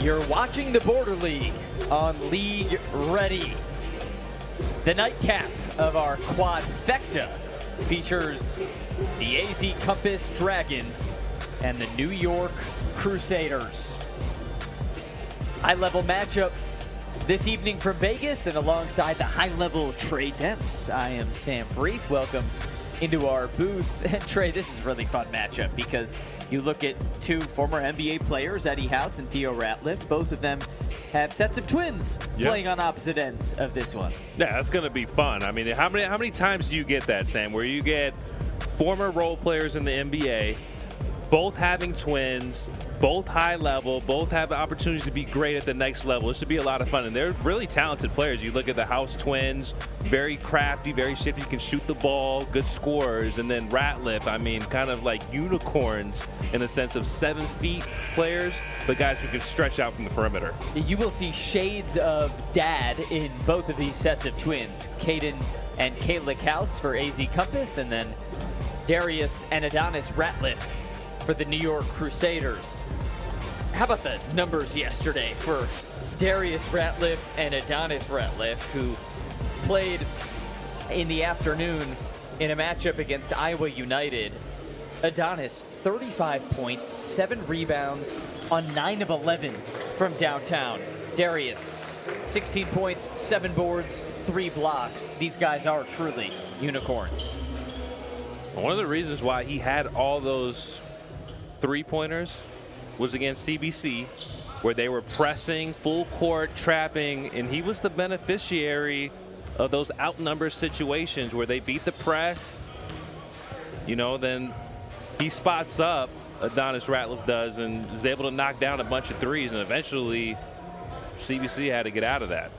You're watching the Border League on League Ready. The nightcap of our quadfecta features the AZ Compass Dragons and the New York Crusaders. High-level matchup this evening from Vegas, and alongside the high-level Trey Demps, I am Sam Brief. Welcome into our booth. And Trey, this is a really fun matchup because you look at two former NBA players, Eddie House and Theo Ratliff. Both of them have sets of twins playing on opposite ends of this one. Yeah, that's going to be fun. I mean, how many times do you get that, Sam, where you get former role players in the NBA, both having twins, both high level, both have opportunities to be great at the next level? It should be a lot of fun, and they're really talented players. You look at the House twins, very crafty, very shifty, can shoot the ball, good scorers. And then Ratliff, I mean, kind of like unicorns in the sense of 7 feet players, but guys who can stretch out from the perimeter. You will see shades of dad in both of these sets of twins. Caden and Kayla House for AZ Compass, and then Darius and Adonis Ratliff for the New York Crusaders. How about the numbers yesterday for Darius Ratliff and Adonis Ratliff, who played in the afternoon in a matchup against Iowa United? Adonis, 35 points, 7 rebounds on 9 of 11 from downtown. Darius, 16 points, 7 boards, 3 blocks. These guys are truly unicorns. One of the reasons why he had all those three-pointers was against CBC, where they were pressing, full court, trapping, and he was the beneficiary of those outnumbered situations where they beat the press. You know, then he spots up, Adonis Ratliff does, and is able to knock down a bunch of threes, and eventually CBC had to get out of that.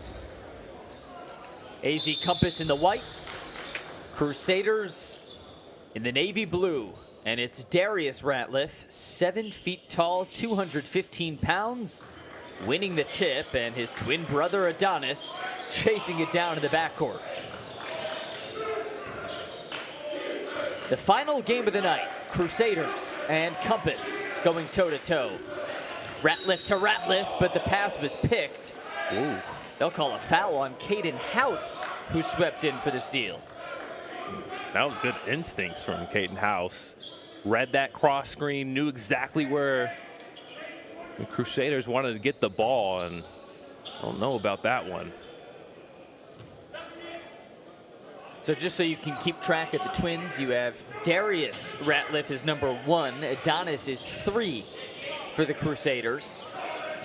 AZ Compass in the white, Crusaders in the navy blue. And it's Darius Ratliff, 7 feet tall, 215 pounds, winning the tip, and his twin brother Adonis chasing it down in the backcourt. The final game of the night, Crusaders and Compass going toe-to-toe. Ratliff to Ratliff, but the pass was picked. Ooh. They'll call a foul on Caden House, who swept in for the steal. That was good instincts from Caden House. Read that cross screen, knew exactly where the Crusaders wanted to get the ball, and I don't know about that one. So just so you can keep track of the twins, you have Darius Ratliff is number 1, Adonis is 3 for the Crusaders.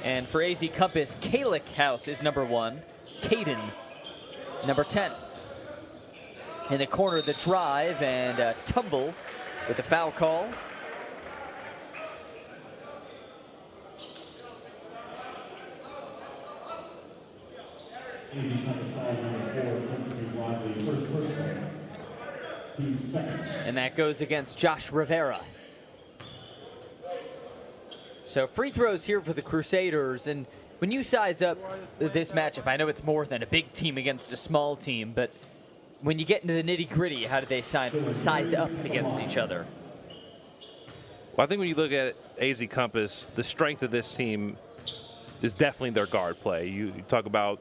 And for AZ Compass, Kayla House is number 1, Caden number 10. In the corner, the drive and a tumble with a foul call. And that goes against Josh Rivera. So free throws here for the Crusaders. And when you size up this matchup, I know it's more than a big team against a small team, but when you get into the nitty-gritty, how do they size up against each other? Well, I think when you look at AZ Compass, the strength of this team is definitely their guard play. You talk about,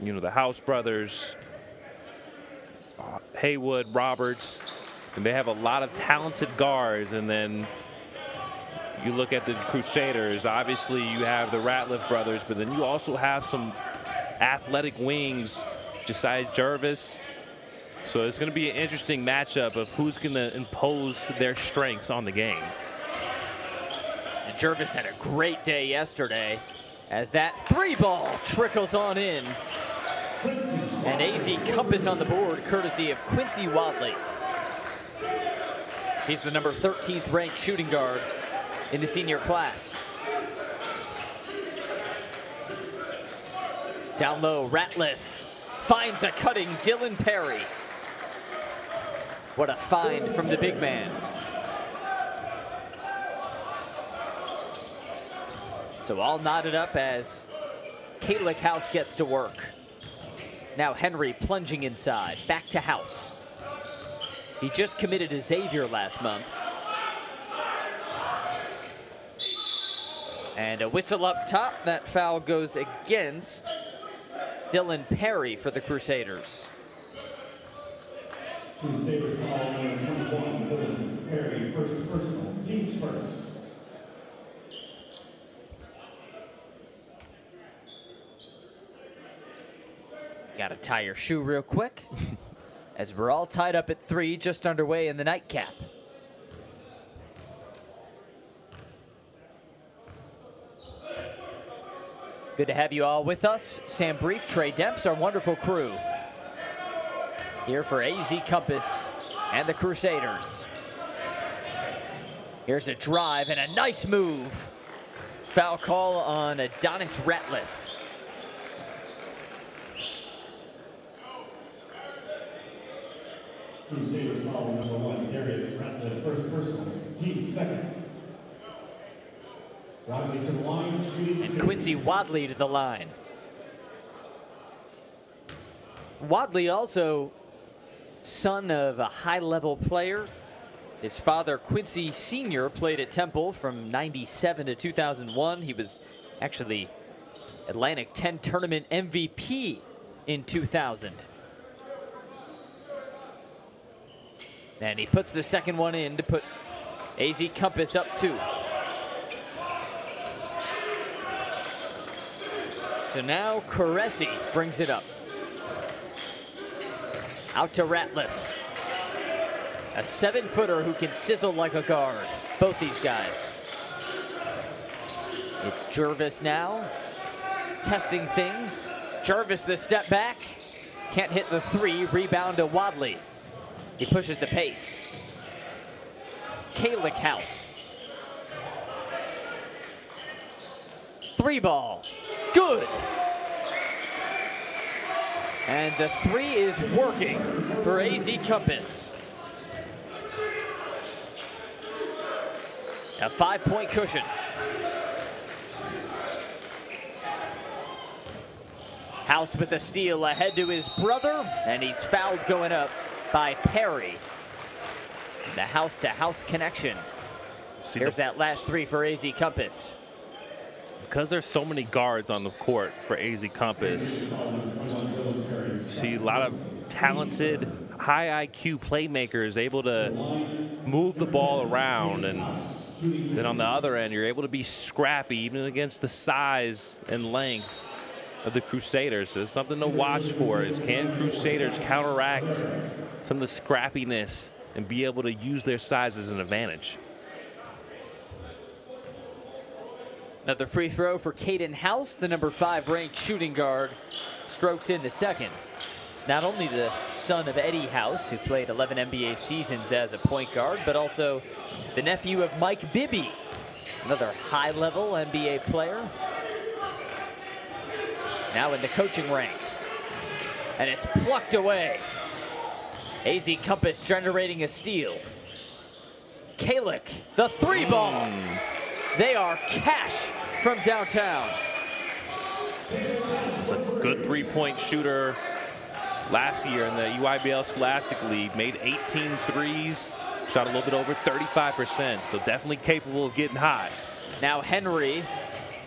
you know, the House brothers, Haywood, Roberts, and they have a lot of talented guards. And then you look at the Crusaders, obviously you have the Ratliff brothers, but then you also have some athletic wings, Josiah Jervis. So it's going to be an interesting matchup of who's going to impose their strengths on the game. And Jervis had a great day yesterday as that 3-ball trickles on in. And AZ Compass on the board, courtesy of Quincy Wadley. He's the number 13th ranked shooting guard in the senior class. Down low, Ratliff finds a cutting Dylan Perry. What a find from the big man. So all knotted up as Kayla House gets to work. Now Henry plunging inside, back to House. He just committed to Xavier last month. And a whistle up top. That foul goes against Dylan Perry for the Crusaders. Crusaders foul number 21, Dylan Perry, first personal, teams first. Got to tie your shoe real quick as we're all tied up at 3, just underway in the nightcap. Good to have you all with us. Sam Brief, Trey Demps, our wonderful crew here for AZ Compass and the Crusaders. Here's a drive and a nice move. Foul call on Adonis Ratliff. Crusaders foul number 1, Darius Ratliff, first personal, team second. Wadley to the line, shooting. And Quincy Wadley to the line. Wadley also son of a high-level player. His father, Quincy Sr., played at Temple from '97 to 2001. He was actually Atlantic 10 tournament MVP in 2000. And he puts the second one in to put AZ Compass up 2. So now Caresi brings it up. Out to Ratliff. A 7-footer who can sizzle like a guard. Both these guys. It's Jervis now. Testing things. Jervis the step back. Can't hit the 3. Rebound to Wadley. He pushes the pace. Kalick House. 3 ball. Good. And the 3 is working for AZ Compass. A 5-point cushion. House with the steal ahead to his brother, and he's fouled going up by Perry. The house-to-house connection. Here's that last 3 for AZ Compass. Because there's so many guards on the court for AZ Compass, see a lot of talented, high IQ playmakers able to move the ball around, and then on the other end, you're able to be scrappy even against the size and length of the Crusaders. So it's something to watch for. Can Crusaders counteract some of the scrappiness and be able to use their size as an advantage? Another free throw for Caden House, the number 5 ranked shooting guard, strokes in the second. Not only the son of Eddie House, who played 11 NBA seasons as a point guard, but also the nephew of Mike Bibby, another high-level NBA player. Now in the coaching ranks, and it's plucked away. AZ Compass generating a steal. Kalick, the 3 ball. They are cash from downtown. Good 3-point shooter last year in the UIBL Scholastic League. Made 18 threes, shot a little bit over 35%, so definitely capable of getting high. Now Henry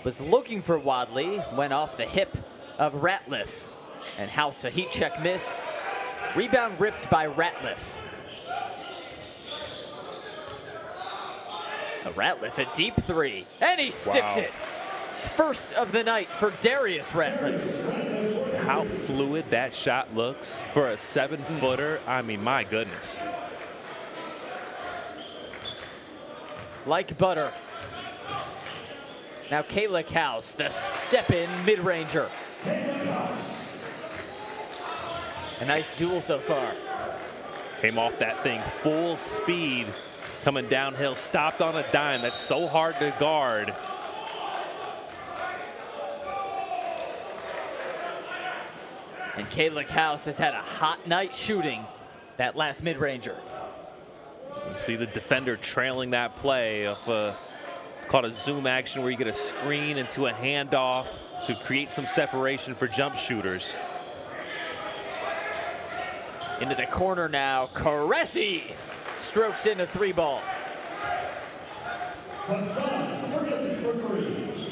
was looking for Wadley, went off the hip of Ratliff. And House, a heat check miss. Rebound ripped by Ratliff. Ratliff, a deep 3, and he sticks it. First of the night for Darius Ratliff. How fluid that shot looks for a 7-footer. I mean, my goodness. Like butter. Now Kalick House, the step-in mid-ranger. A nice duel so far. Came off that thing full speed. Coming downhill, stopped on a dime. That's so hard to guard. And Kalick House has had a hot night shooting that last mid-ranger. You see the defender trailing that play of called a zoom action where you get a screen into a handoff to create some separation for jump shooters. Into the corner now, Caresi strokes in a 3 ball. Hassan, for 3.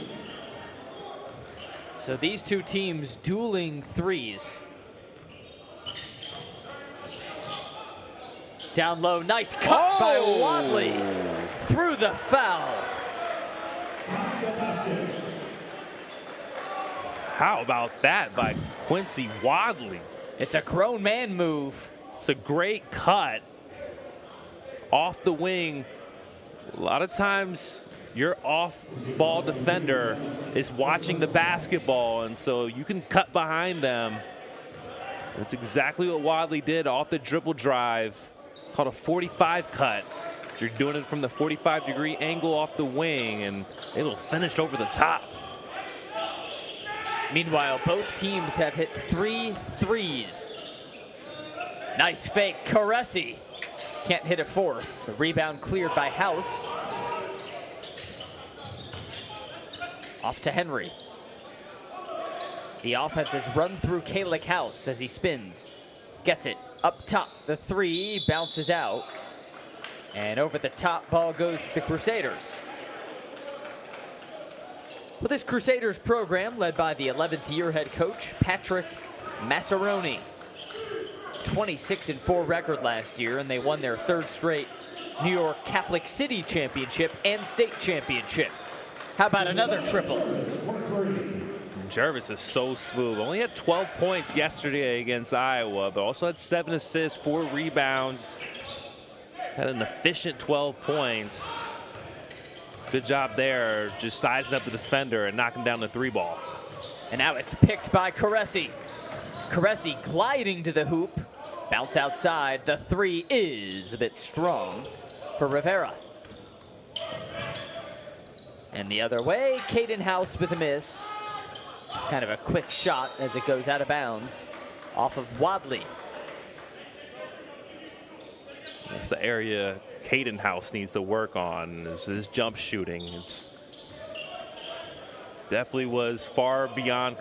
So these two teams dueling threes. Down low, nice cut by Wadley. Through the foul. How about that by Quincy Wadley? It's a grown man move. It's a great cut off the wing. A lot of times your off-ball defender is watching the basketball, and so you can cut behind them. That's exactly what Wadley did off the dribble drive, called a 45 cut. You're doing it from the 45-degree angle off the wing, and it'll finish over the top. Meanwhile, both teams have hit 3 threes. Nice fake, Caressy. Can't hit a fourth. The rebound cleared by House. Off to Henry. The offense has run through Kalick House as he spins. Gets it up top. The three bounces out. And over the top, ball goes to the Crusaders. Well, this Crusaders program, led by the 11th year head coach, Patrick Massaroni. 26-4 record last year, and they won their 3rd straight New York Catholic City Championship and State Championship. How about another triple? Jervis is so smooth. Only had 12 points yesterday against Iowa, but also had 7 assists, 4 rebounds. Had an efficient 12 points. Good job there, just sizing up the defender and knocking down the 3 ball. And now it's picked by Caressy. Caressy gliding to the hoop. Bounce outside. The 3 is a bit strong for Rivera. And the other way, Caden House with a miss. Kind of a quick shot as it goes out of bounds off of Wadley. That's the area Caden House needs to work on, is his jump shooting. It's definitely was far beyond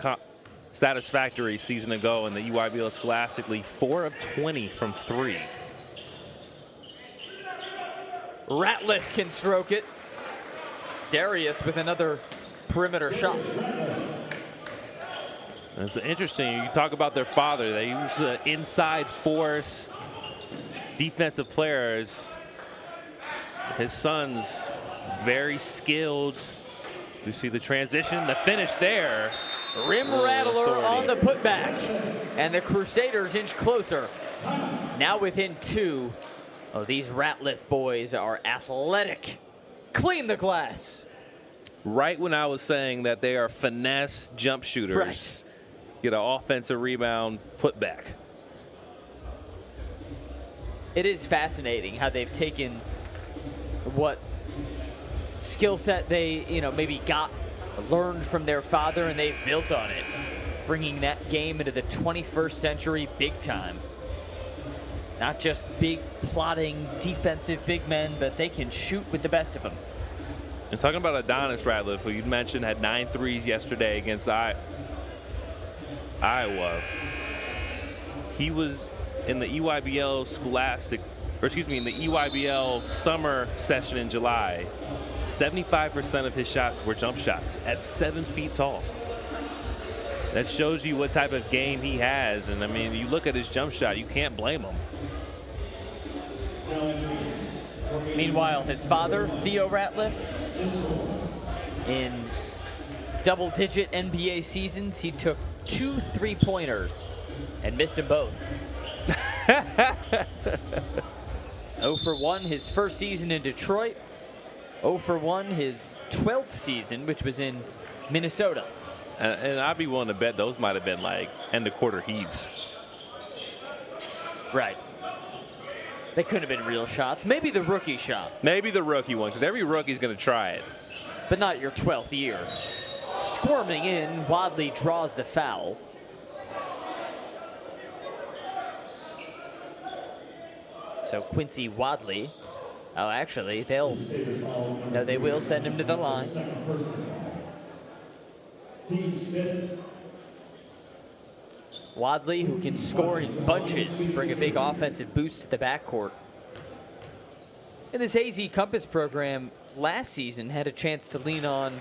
satisfactory season ago in the EYBL Scholastic League. 4 of 20 from 3. Ratliff can stroke it. Darius with another perimeter shot. It's interesting, you talk about their father. They use inside force, defensive players. His son's very skilled. You see the transition, the finish there. Rim rattler on the putback. And the Crusaders inch closer. Now within 2. Oh, these Ratliff boys are athletic. Clean the glass. Right when I was saying that they are finesse jump shooters, right. Get an offensive rebound putback. It is fascinating how they've taken what skill set they, maybe learned from their father, and they've built on it, bringing that game into the 21st century big time. Not just big, plotting, defensive big men, but they can shoot with the best of them. And talking about Adonis Ratliff, who you mentioned had 9 threes yesterday against Iowa. He was in the EYBL in the EYBL summer session in July. 75% of his shots were jump shots at 7 feet tall. That shows you what type of game he has. And I mean, you look at his jump shot, you can't blame him. Meanwhile, his father, Theo Ratliff, in double-digit NBA seasons, he took 2 3-pointers and missed them both. 0 for 1 his first season in Detroit. 0 for 1 his 12th season, which was in Minnesota. And I'd be willing to bet those might have been like end-of-quarter heaves. Right. They couldn't have been real shots. Maybe the rookie shot. Maybe the rookie one, because every rookie's going to try it. But not your 12th year. Squirming in, Wadley draws the foul. So Quincy Wadley, actually, they will send him to the line. Wadley, who can score in bunches, bring a big offensive boost to the backcourt. And this AZ Compass program last season had a chance to lean on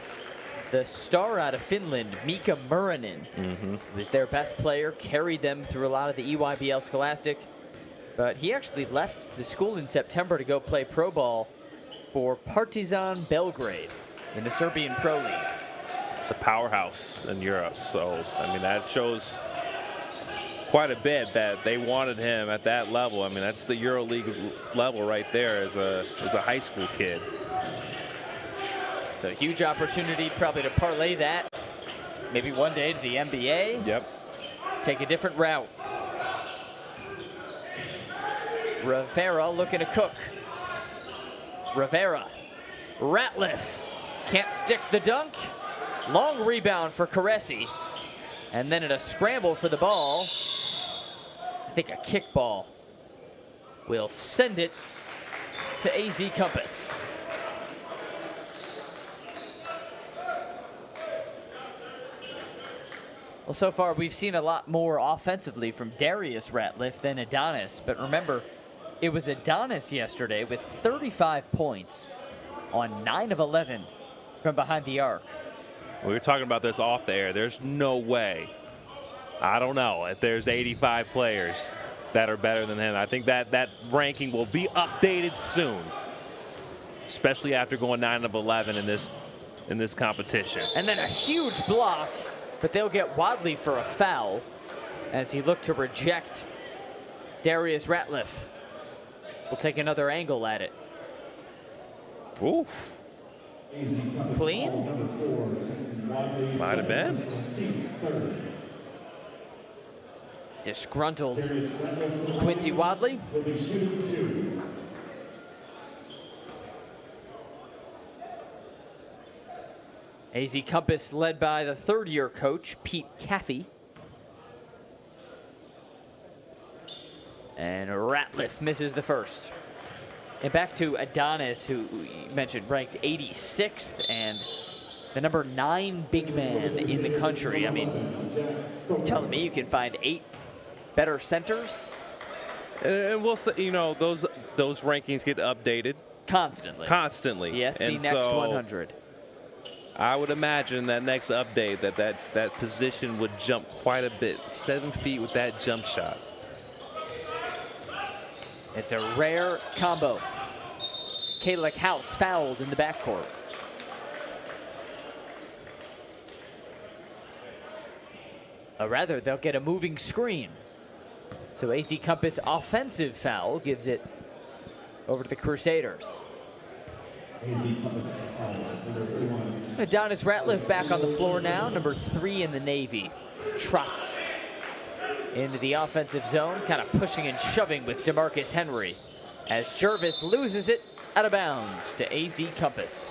The star out of Finland, Mika Murinen, was their best player, carried them through a lot of the EYBL Scholastic. But he actually left the school in September to go play pro ball for Partizan Belgrade in the Serbian Pro League. It's a powerhouse in Europe, so I mean that shows quite a bit that they wanted him at that level. I mean that's the EuroLeague level right there as a high school kid. So huge opportunity probably to parlay that maybe one day to the NBA. Yep. Take a different route. Rivera looking to cook. Rivera. Ratliff. Can't stick the dunk. Long rebound for Caresi. And then in a scramble for the ball, I think a kickball will send it to AZ Compass. Well, so far we've seen a lot more offensively from Darius Ratliff than Adonis. But remember, it was Adonis yesterday with 35 points on 9 of 11 from behind the arc. We were talking about this off the air. There's no way, I don't know, if there's 85 players that are better than him. I think that ranking will be updated soon, especially after going 9 of 11 in this competition. And then a huge block, but they'll get Wadley for a foul as he looked to reject Darius Ratliff. We'll take another angle at it. Oof. Clean? Might have been. Disgruntled Quincy Wadley. AZ Compass led by the third-year coach, Pete Caffey. And Ratliff misses the first. And back to Adonis, who you mentioned ranked 86th and the number 9 big man in the country. I mean, you're telling me you can find 8 better centers? And we'll say, you know, those rankings get updated Constantly. Constantly. Yes, the and next so 100. I would imagine that next update that position would jump quite a bit. 7 feet with that jump shot. It's a rare combo. Kalick House fouled in the backcourt. Or rather, they'll get a moving screen. So AZ Compass offensive foul gives it over to the Crusaders. Adonis Ratliff back on the floor now, number 3 in the Navy. Trots into the offensive zone, kind of pushing and shoving with DeMarcus Henry as Jervis loses it out of bounds to AZ Compass.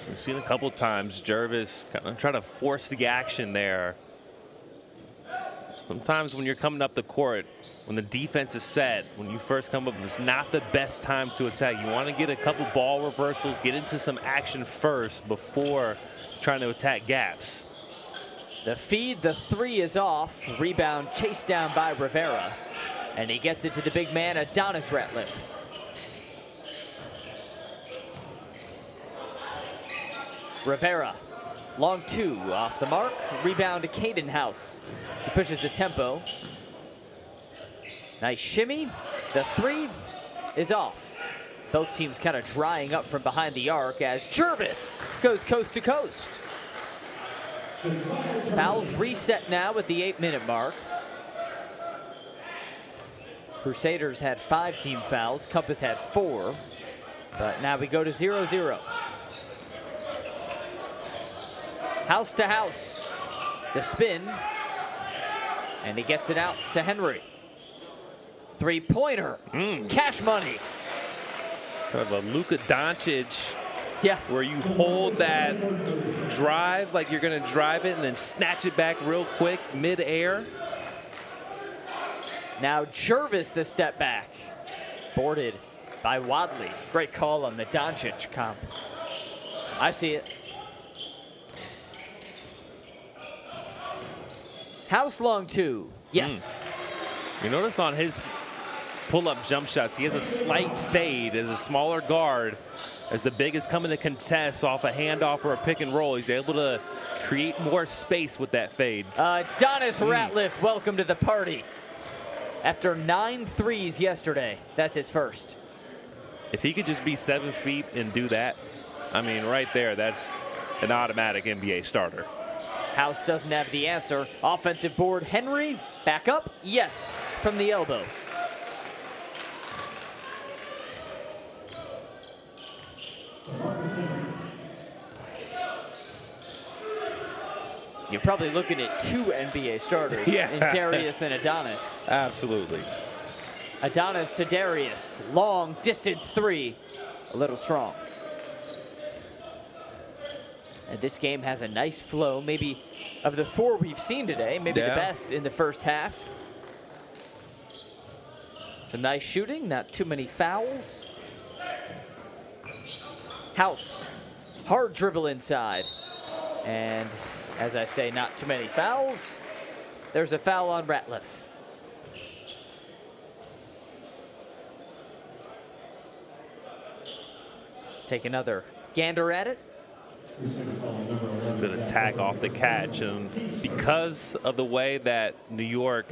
We've seen a couple times Jervis kind of try to force the action there. Sometimes when you're coming up the court, when the defense is set, when you first come up, it's not the best time to attack. You want to get a couple ball reversals, get into some action first before trying to attack gaps. The feed, the 3 is off. Rebound chased down by Rivera. And he gets it to the big man, Adonis Ratliff. Rivera, long 2 off the mark. Rebound to Caden House. He pushes the tempo. Nice shimmy. The 3 is off. Both teams kind of drying up from behind the arc as Jervis goes coast to coast. Fouls reset now at the 8-minute mark. Crusaders had 5 team fouls. Compass had 4. But now we go to 0-0. House to House. The spin. And he gets it out to Henry. 3-pointer. Cash money. Kind of a Luka Doncic. Yeah. Where you hold that drive like you're going to drive it and then snatch it back real quick mid-air. Now Jervis the step back. Boarded by Wadley. Great call on the Doncic comp. I see it. House long 2. Yes. You notice on pull-up jump shots. He has a slight fade as a smaller guard. As the big is coming to contest off a handoff or a pick and roll, he's able to create more space with that fade. Adonis Ratliff, welcome to the party. After 9 threes yesterday, that's his first. If he could just be 7 feet and do that, I mean, right there, that's an automatic NBA starter. House doesn't have the answer. Offensive board, Henry, back up, yes, from the elbow. You're probably looking at 2 NBA starters in Darius and Adonis. Absolutely. Adonis to Darius, long distance 3, a little strong. And this game has a nice flow, maybe of the 4 we've seen today, maybe the best in the first half. Some nice shooting, not too many fouls. House, hard dribble inside. And as I say, not too many fouls. There's a foul on Ratliff. Take another gander at it. Good attack off the catch, and because of the way that New York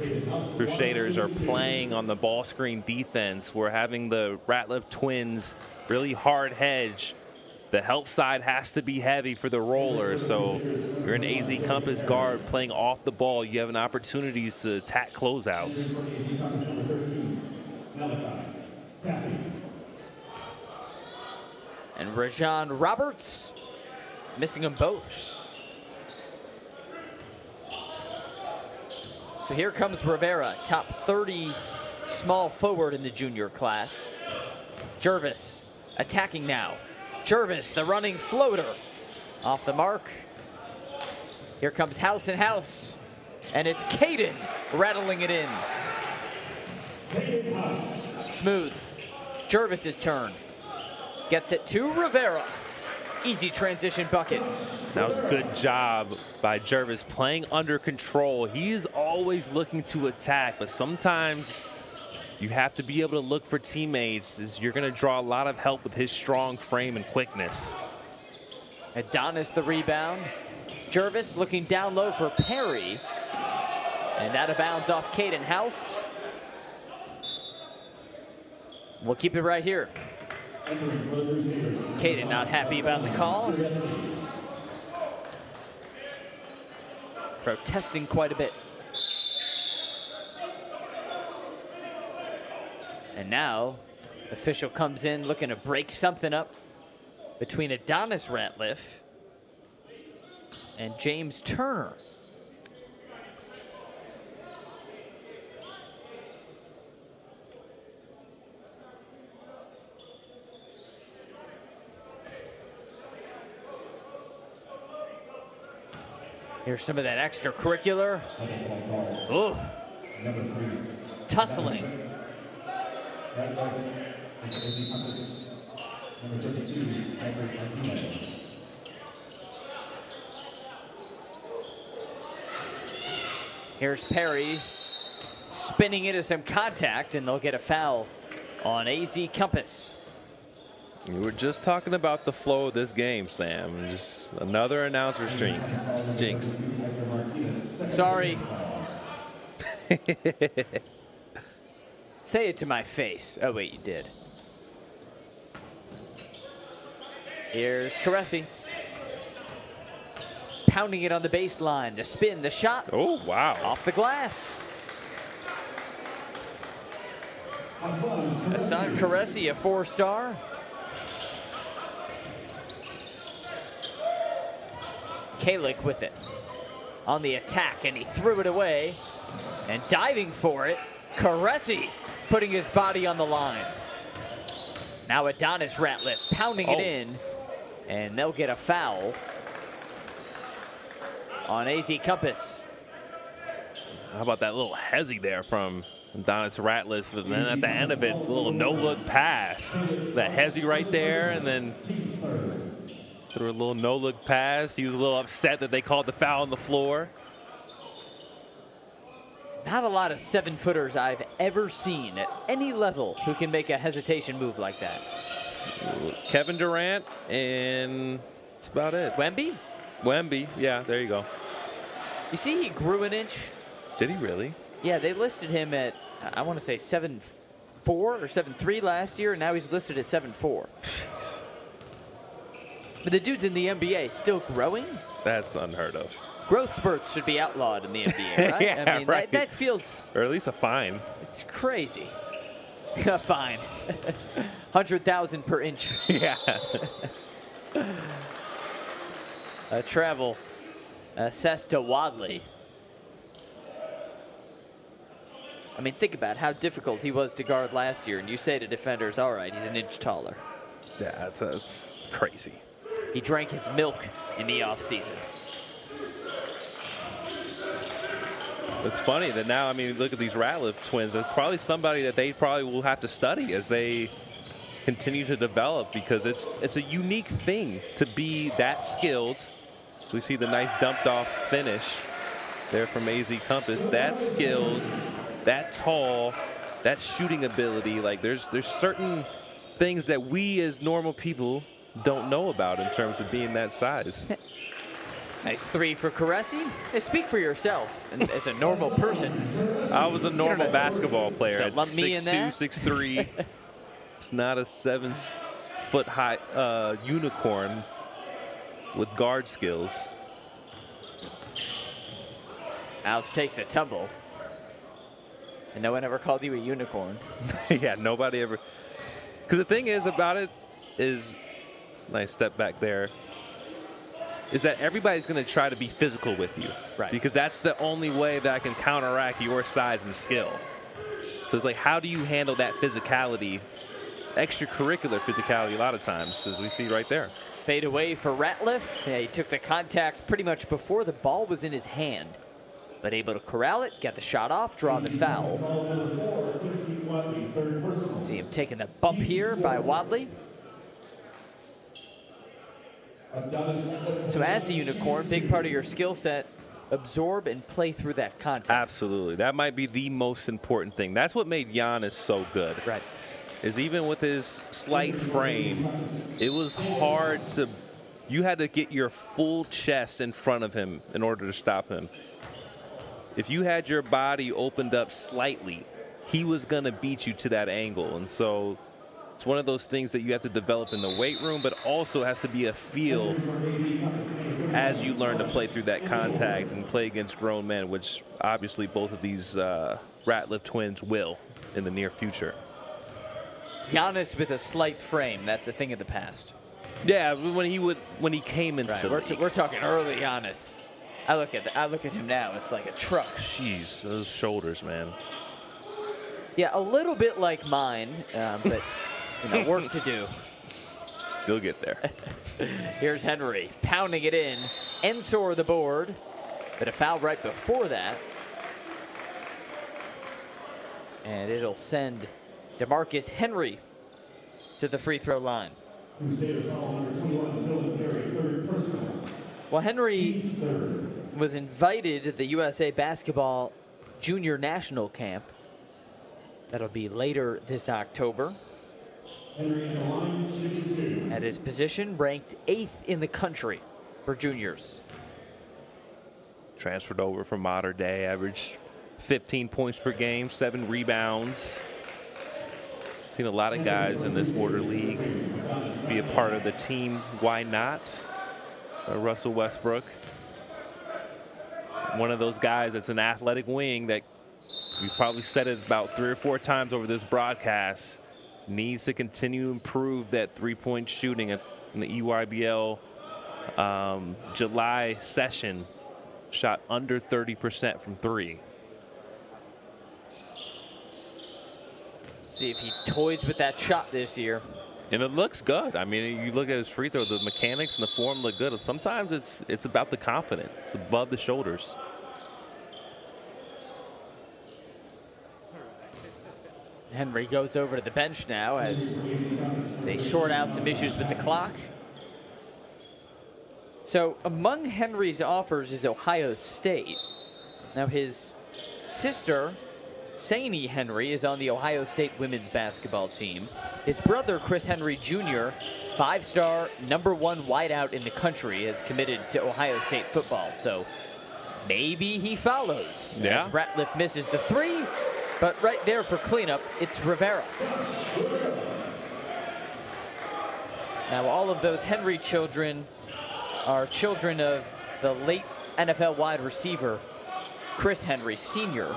Crusaders are playing on the ball screen defense, we're having the Ratliff twins really hard hedge. The help side has to be heavy for the roller, so you're an AZ Compass guard playing off the ball. You have an opportunity to attack closeouts. And Rajon Roberts, missing them both. So here comes Rivera, top 30 small forward in the junior class. Jervis attacking now. Jervis, the running floater, off the mark. Here comes House and House, and it's Caden rattling it in. Smooth. Jervis's turn. Gets it to Rivera. Easy transition bucket. That was a good job by Jervis playing under control. He is always looking to attack, but sometimes you have to be able to look for teammates, as you're going to draw a lot of help with his strong frame and quickness. Adonis the rebound. Jervis looking down low for Perry. And out of bounds off Caden House. We'll keep it right here. Caden not happy about the call. Protesting quite a bit. And now, official comes in looking to break something up between Adonis Ratliff and James Turner. Here's some of that extracurricular. Oh, tussling. Here's Perry spinning into some contact, and they'll get a foul on AZ Compass. We were just talking about the flow of this game, Sam. Just another announcer's jinx. Sorry. Say it to my face. Oh, wait, you did. Here's Caressy. Pounding it on the baseline. The spin, the shot. Oh, wow. Off the glass. Hassan Caressy, a 4-star. Kalick with it. On the attack, and he threw it away. And diving for it, Caressy putting his body on the line. Now Adonis Ratliff pounding it in, and they'll get a foul on AZ Compass. How about that little hezzy there from Adonis Ratliff, and then at the end of it, a little no-look pass. That hezzy right there, and then threw a little no-look pass. He was a little upset that they called the foul on the floor. Not a lot of 7-footers I've ever seen at any level who can make a hesitation move like that. Kevin Durant, and that's about it. Wemby? Wemby, yeah, there you go. You see he grew an inch? Did he really? Yeah, they listed him at, I want to say 7'4" or 7'3" last year, and now he's listed at 7'4". But the dude's in the NBA still growing? That's unheard of. Growth spurts should be outlawed in the NBA, right? Yeah, I mean, right. that feels... Or at least a fine. It's crazy. Fine. 100,000 per inch. Yeah. Travel assessed to Wadley. I mean, think about how difficult he was to guard last year, and you say to defenders, all right, he's an inch taller. Yeah, that's crazy. He drank his milk in the offseason. It's funny that now, I mean, look at these Ratliff twins. It's probably somebody that they probably will have to study as they continue to develop, because it's a unique thing to be that skilled. So we see the nice dumped off finish there from AZ Compass. That skilled, that tall, that shooting ability. Like there's certain things that we as normal people don't know about in terms of being that size. Nice three for Caresi. Hey, speak for yourself. And as a normal person, I was a normal basketball player at lump me in 6'2", that? 6'3". It's not a 7-foot high unicorn with guard skills. Alex takes a tumble. And no one ever called you a unicorn. Yeah, nobody ever. Because the thing is about it is, nice step back there, is that everybody's going to try to be physical with you. Right. Because that's the only way that I can counteract your size and skill. So it's like, how do you handle that physicality, extracurricular physicality a lot of times, as we see right there. Fade away for Ratliff. Yeah, he took the contact pretty much before the ball was in his hand. But able to corral it, get the shot off, draw the foul. See him taking the bump here by Wadley. So as a unicorn, big part of your skill set, absorb and play through that contact. Absolutely. That might be the most important thing. That's what made Giannis so good. Right. Is even with his slight frame, it was hard to, you had to get your full chest in front of him in order to stop him. If you had your body opened up slightly, he was going to beat you to that angle. And so it's one of those things that you have to develop in the weight room, but also has to be a feel as you learn to play through that contact and play against grown men, which obviously both of these Ratliff twins will in the near future. Giannis with a slight frame, that's a thing of the past. Yeah, when he came into the league. We're talking early Giannis. I look at him now, it's like a truck. Jeez, those shoulders, man. Yeah, a little bit like mine, but you know, work to do. You'll get there. Here's Henry pounding it in. Ensor the board, but a foul right before that. And it'll send DeMarcus Henry to the free throw line. Well, Henry was invited to the USA Basketball Junior National Camp. That'll be later this October. At his position, ranked 8th in the country for juniors. Transferred over from Mater Dei, averaged 15 points per game, 7 rebounds. Seen a lot of guys in this border league be a part of the team. Why not? Russell Westbrook. One of those guys that's an athletic wing that we've probably said it about 3 or 4 times over this broadcast. Needs to continue to improve that three-point shooting in the EYBL July session. Shot under 30% from 3. See if he toys with that shot this year. And it looks good. I mean, you look at his free throw, the mechanics and the form look good. Sometimes it's about the confidence. It's above the shoulders. Henry goes over to the bench now as they sort out some issues with the clock. So among Henry's offers is Ohio State. Now his sister, Sani Henry, is on the Ohio State women's basketball team. His brother, Chris Henry Jr., 5-star, #1 wideout in the country, is committed to Ohio State football. So maybe he follows. Yeah. As Ratliff misses the 3, but right there for cleanup, it's Rivera. Now, all of those Henry children are children of the late NFL wide receiver, Chris Henry Sr.,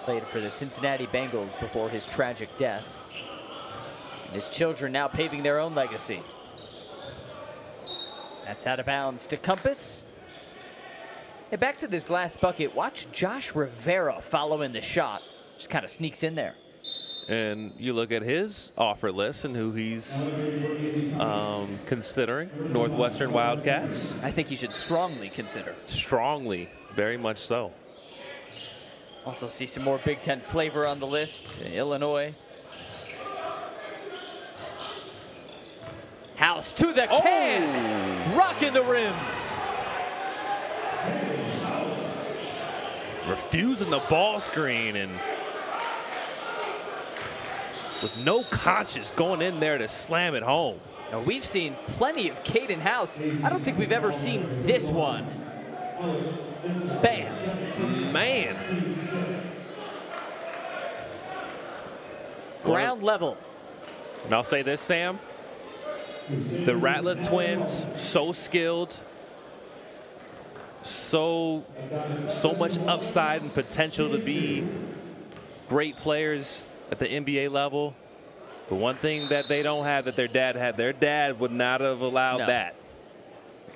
played for the Cincinnati Bengals before his tragic death. And his children now paving their own legacy. That's out of bounds to Compass. Hey, back to this last bucket. Watch Josh Rivera following the shot. Just kind of sneaks in there. And you look at his offer list and who he's considering. Northwestern Wildcats. I think he should strongly consider. Strongly, very much so. Also see some more Big Ten flavor on the list. Illinois. House to the can. Rocking the rim. Refusing the ball screen and with no conscience going in there to slam it home. Now, we've seen plenty of Caden House. I don't think we've ever seen this one. Bam. Man. Ground level. And I'll say this, Sam. The Ratliff twins, so skilled. So much upside and potential to be great players at the NBA level. The one thing that they don't have that their dad had, their dad would not have allowed that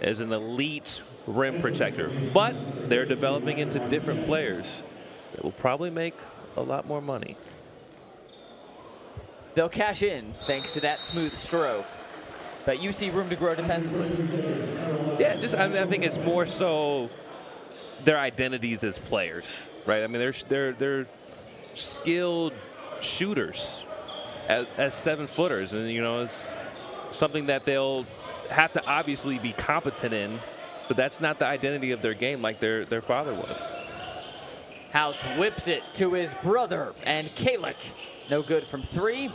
as an elite rim protector. But they're developing into different players that will probably make a lot more money. They'll cash in thanks to that smooth stroke. But you see room to grow defensively. Yeah, just I think it's more so their identities as players, right? I mean, they're skilled shooters as 7-footers, and you know it's something that they'll have to obviously be competent in, but that's not the identity of their game like their father was. House whips it to his brother, and Kalick, no good from 3.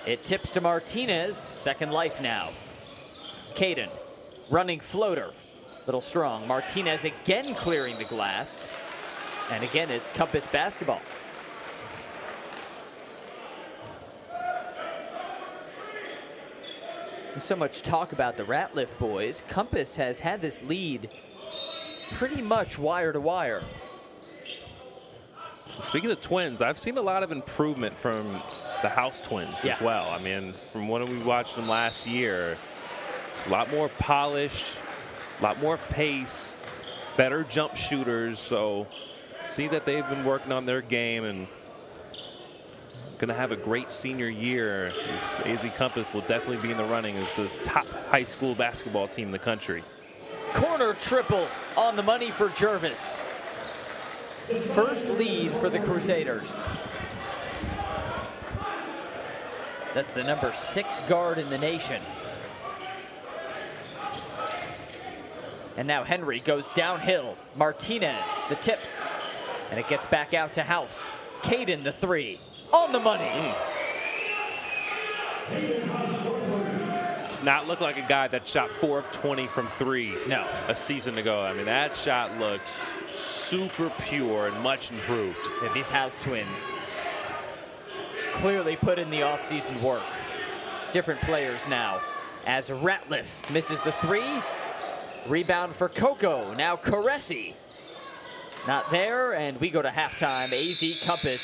It tips to Martinez, second life now. Caden, running floater, little strong. Martinez again clearing the glass, and again it's Compass basketball. There's so much talk about the Ratliff boys. Compass has had this lead pretty much wire to wire. Speaking of twins, I've seen a lot of improvement from the House twins as well. I mean, from when we watched them last year, a lot more polished, a lot more pace, better jump shooters. So see that they've been working on their game and going to have a great senior year. AZ Compass will definitely be in the running as the top high school basketball team in the country. Corner triple on the money for Jervis. First lead for the Crusaders. That's the number 6 guard in the nation. And now Henry goes downhill. Martinez, the tip. And it gets back out to House. Caden, the 3. On the money. Does not look like a guy that shot 4 of 20 from 3 a season ago. I mean, that shot looked super pure and much improved. And these House twins clearly put in the offseason work. Different players now. As Ratliff misses the 3. Rebound for Coco. Now Caresi. Not there, and we go to halftime. AZ Compass,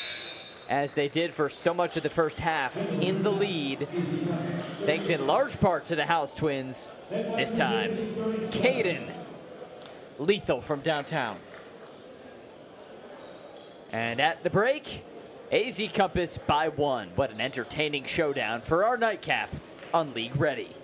as they did for so much of the first half, in the lead. Thanks in large part to the House twins. This time, Caden, lethal from downtown. And at the break, AZ Compass by 1. What an entertaining showdown for our nightcap on League Ready.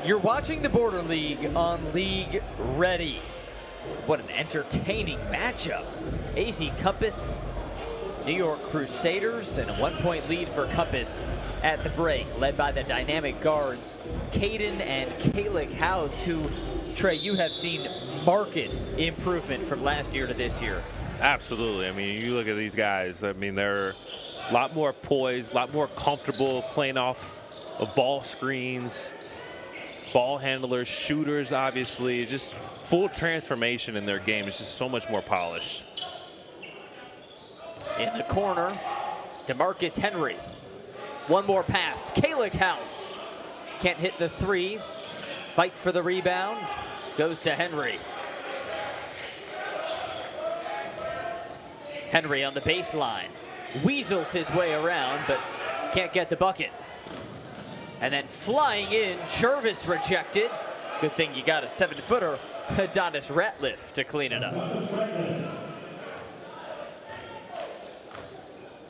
You're watching the Border League on League Ready. What an entertaining matchup. AZ Compass, New York Crusaders, and a 1-point lead for Compass at the break, led by the dynamic guards, Caden and Kalik House, who, Trey, you have seen marked improvement from last year to this year. Absolutely. I mean, you look at these guys, I mean, they're a lot more poised, a lot more comfortable playing off of ball screens, ball handlers, shooters, obviously, just full transformation in their game. It's just so much more polished. In the corner, DeMarcus Henry. One more pass, Kalik House. Can't hit the three. Fight for the rebound, goes to Henry. Henry on the baseline, weasels his way around, but can't get the bucket. And then flying in, Jervis rejected. Good thing you got a 7-footer, Adonis Ratliff, to clean it up.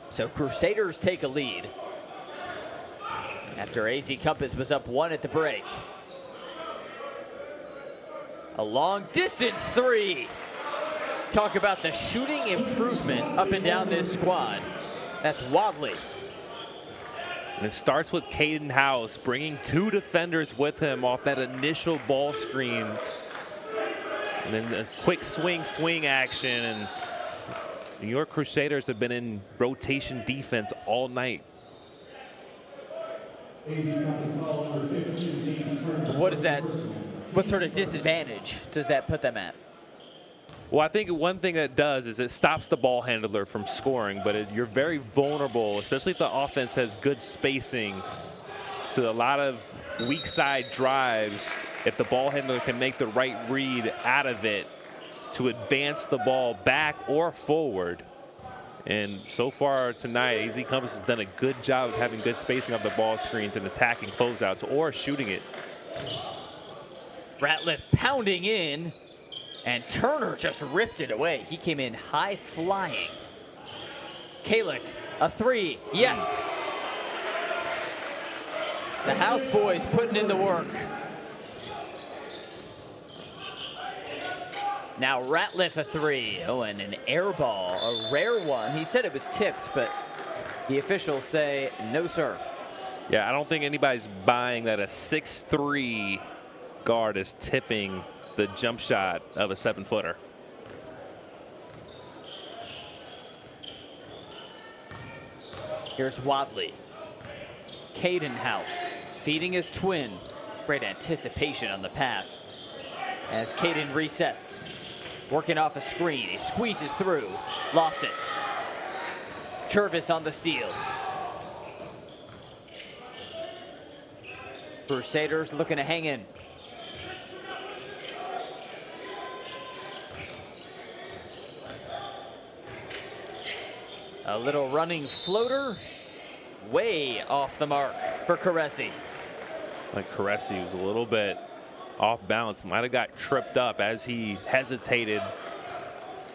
So Crusaders take a lead after AZ Compass was up 1 at the break. A long distance three. Talk about the shooting improvement up and down this squad. That's Wadley. And it starts with Caden House bringing 2 defenders with him off that initial ball screen. And then a quick swing action. And New York Crusaders have been in rotation defense all night. What is that? What sort of disadvantage does that put them at? Well, I think one thing that does is it stops the ball handler from scoring, but you're very vulnerable, especially if the offense has good spacing, to a lot of weak side drives. If the ball handler can make the right read out of it to advance the ball back or forward. And so far tonight, AZ Compass has done a good job of having good spacing of the ball screens and attacking closeouts or shooting it. Ratliff pounding in, and Turner just ripped it away. He came in high flying. Kalik, a three, yes. The house boys putting in the work. Now Ratliff a three. Oh, and an air ball, a rare one. He said it was tipped, but the officials say no, sir. Yeah, I don't think anybody's buying that a 6'3" guard is tipping the jump shot of a 7-footer. Here's Wadley. Caden House feeding his twin. Great anticipation on the pass as Caden resets. Working off a screen, he squeezes through, lost it. Jervis on the steal. Crusaders looking to hang in. A little running floater, way off the mark for Caressi. Like Caressi was a little bit off balance, might have got tripped up as he hesitated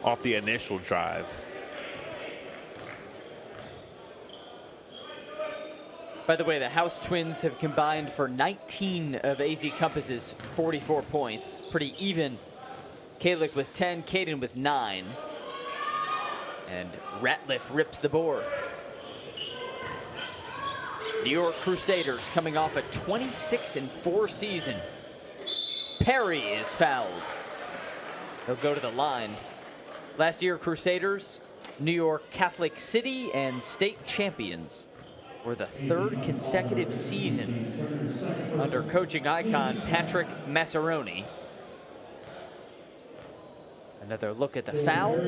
off the initial drive. By the way, the House Twins have combined for 19 of AZ Compass's 44 points. Pretty even. Kalik with 10, Caden with 9. And Ratliff rips the board. New York Crusaders coming off a 26-4 season. Perry is fouled. He'll go to the line. Last year, Crusaders, New York Catholic City and state champions for the 3rd consecutive season under coaching icon Patrick Massaroni. Another look at the foul,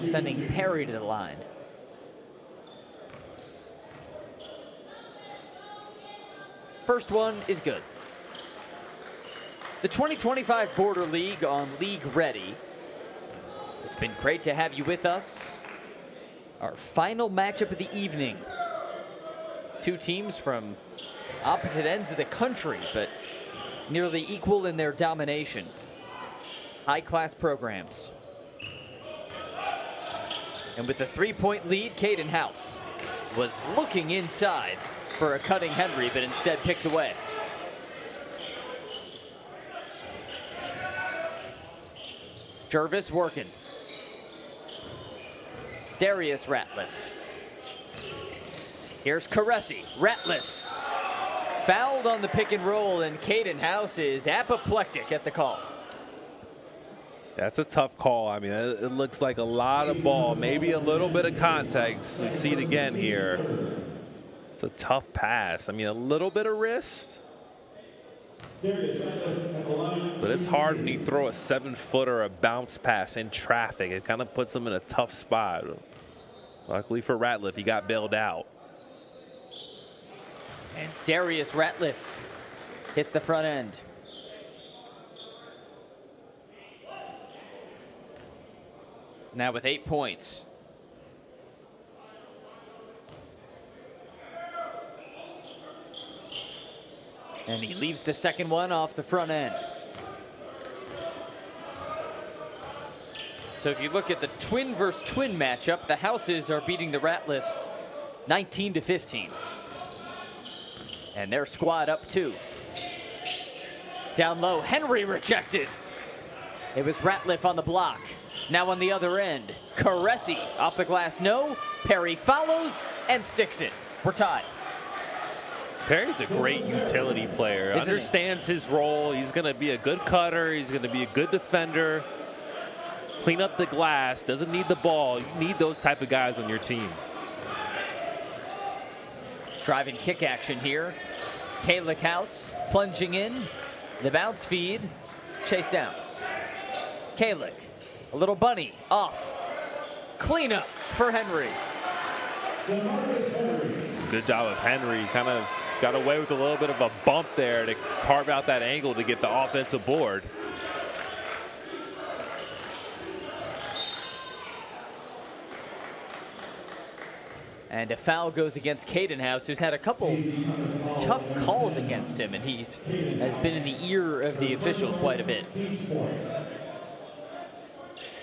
sending Perry to the line. First one is good. The 2025 Border League on League Ready. It's been great to have you with us. Our final matchup of the evening. Two teams from opposite ends of the country, but nearly equal in their domination. High-class programs. And with the 3-point lead, Caden House was looking inside for a cutting Henry, but instead picked away. Jervis working. Darius Ratliff. Here's Caresi. Ratliff fouled on the pick and roll, and Caden House is apoplectic at the call. That's a tough call. I mean, it looks like a lot of ball, maybe a little bit of context. You see it again here. It's a tough pass. I mean, a little bit of wrist. But it's hard when you throw a 7-footer, a bounce pass in traffic. It kind of puts him in a tough spot. Luckily for Ratliff, he got bailed out. And Darius Ratliff hits the front end. Now with 8 points. And he leaves the second one off the front end. So if you look at the twin versus twin matchup, the Houses are beating the Ratliffs 19-15. And their squad up 2. Down low, Henry rejected. It was Ratliff on the block. Now on the other end, Caresi off the glass, no. Perry follows and sticks it. We're tied. Perry's a great utility player. Understands his role. He's going to be a good cutter. He's going to be a good defender. Clean up the glass. Doesn't need the ball. You need those type of guys on your team. Driving kick action here. Kalick House plunging in. The bounce feed. Chase down. Kalick. A little bunny off. Cleanup for Henry. Good job of Henry. Kind of got away with a little bit of a bump there to carve out that angle to get the offensive board. And a foul goes against Caden House, who's had a couple tough calls against him, and he has been in the ear of the official quite a bit.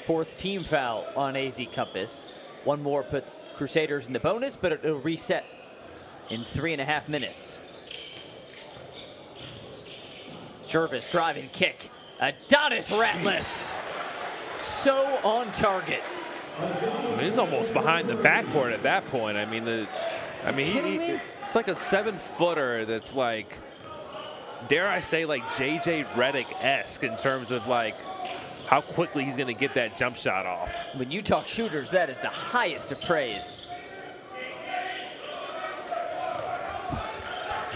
4th team foul on AZ Compass. One more puts Crusaders in the bonus, but it'll reset in 3.5 minutes. Jervis driving kick. Adonis Ratliff. So on target. I mean, he's almost behind the backboard at that point. I mean, it's like a 7-footer that's like, dare I say, like JJ Redick-esque in terms of like how quickly he's going to get that jump shot off. When you talk shooters, that is the highest of praise.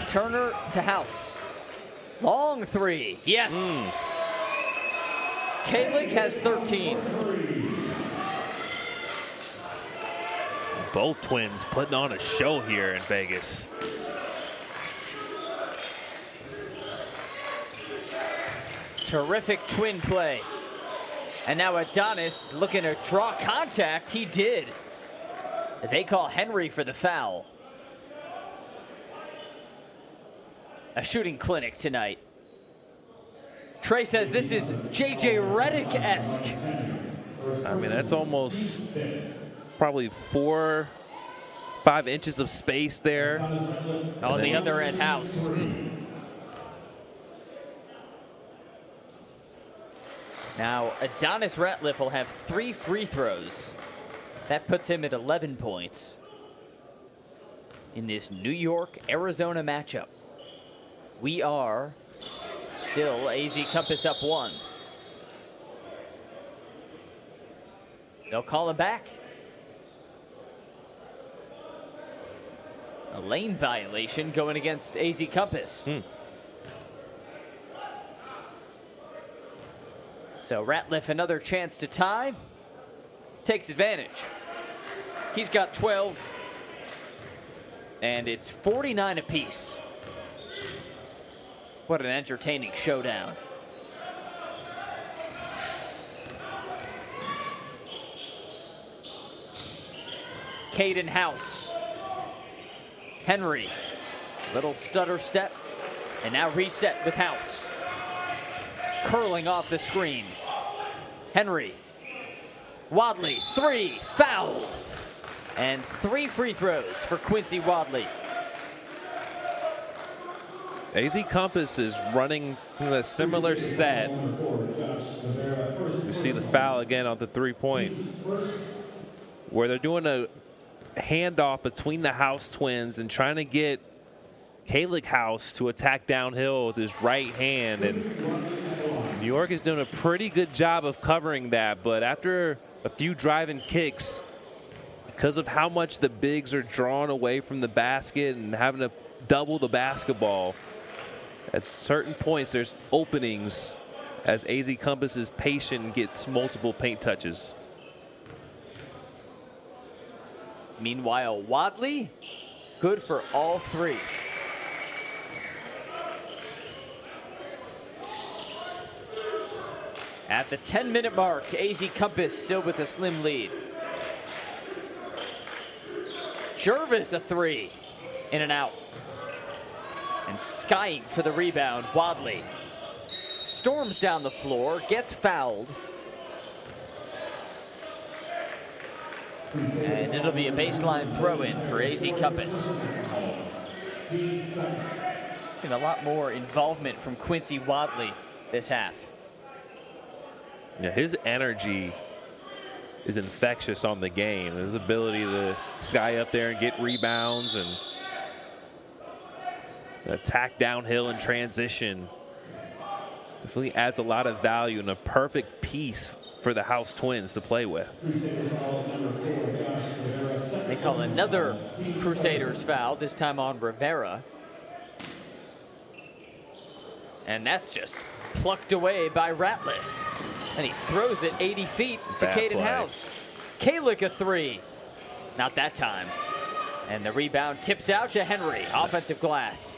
Turner to House. Long 3. Yes. Kalick has 13. Both twins putting on a show here in Vegas. Terrific twin play. And now Adonis looking to draw contact. He did. They call Henry for the foul. A shooting clinic tonight. Trey says this is JJ Redick-esque. I mean, that's almost probably 4-5 inches of space there. On the other end, House. Now, Adonis Ratliff will have 3 free throws. That puts him at 11 points in this New York-Arizona matchup. We are still AZ Compass up 1. They'll call him back. A lane violation going against AZ Compass. So Ratliff, another chance to tie. Takes advantage. He's got 12. And it's 49 apiece. What an entertaining showdown. Caden House. Henry. Little stutter step. And now reset with House. Curling off the screen. Henry. Wadley, 3, fouled. And 3 free throws for Quincy Wadley. AZ Compass is running a similar set. You see the foul again on the 3-point, where they're doing a handoff between the House twins and trying to get Kalik House to attack downhill with his right hand. And New York is doing a pretty good job of covering that, but after a few driving kicks, because of how much the bigs are drawn away from the basket and having to double the basketball, at certain points there's openings as AZ Compass is patient and gets multiple paint touches. Meanwhile, Wadley, good for all three. At the 10-minute mark, AZ Compass still with a slim lead. Jervis a three, in and out. And skying for the rebound, Wadley. Storms down the floor, gets fouled. And it'll be a baseline throw-in for AZ Compass. Seen a lot more involvement from Quincy Wadley this half. Yeah, his energy is infectious on the game. His ability to sky up there and get rebounds and attack downhill in transition definitely adds a lot of value and a perfect piece for the House twins to play with. They call another Crusaders foul, this time on Rivera. And that's just plucked away by Ratliff. And he throws it 80 feet to Caden House. Kalik a three. Not that time. And the rebound tips out to Henry. Offensive glass.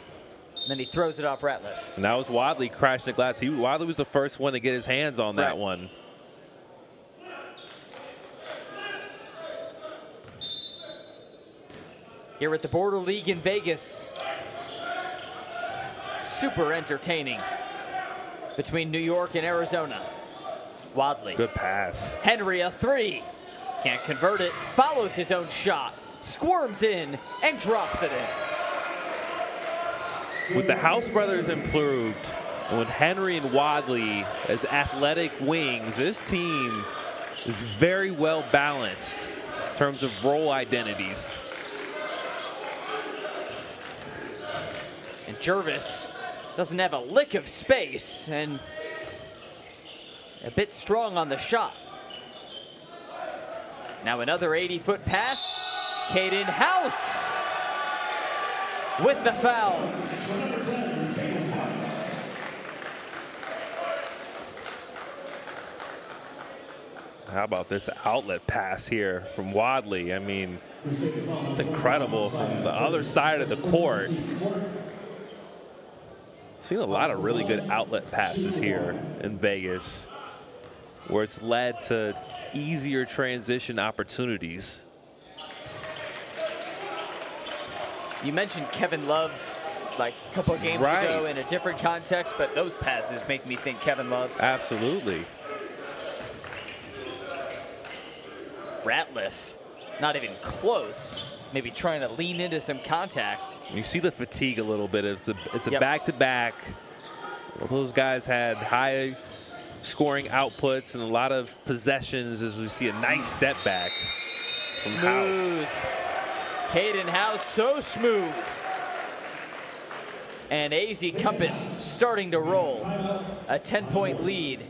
And then he throws it off Ratliff. And that was Wadley crashing the glass. Wadley was the first one to get his hands on that one. Here at the Border League in Vegas. Super entertaining between New York and Arizona. Wadley. Good pass. Henry a three. Can't convert it. Follows his own shot. Squirms in and drops it in. With the House brothers improved, and with Henry and Wadley as athletic wings, this team is very well balanced in terms of role identities. And Jervis doesn't have a lick of space and a bit strong on the shot. Now another 80-foot pass. Caden House with the foul. How about this outlet pass here from Wadley? I mean, it's incredible from the other side of the court. Seen a lot of really good outlet passes here in Vegas, where it's led to easier transition opportunities. You mentioned Kevin Love like a couple of games ago in a different context, but those passes make me think Kevin Love. Absolutely. Ratliff, not even close. Maybe trying to lean into some contact. You see the fatigue a little bit. It's a back-to-back. Well, those guys had high scoring outputs and a lot of possessions as we see a nice step back from Smooth. House. Caden House, so smooth. And AZ Compass starting to roll. A 10-point lead.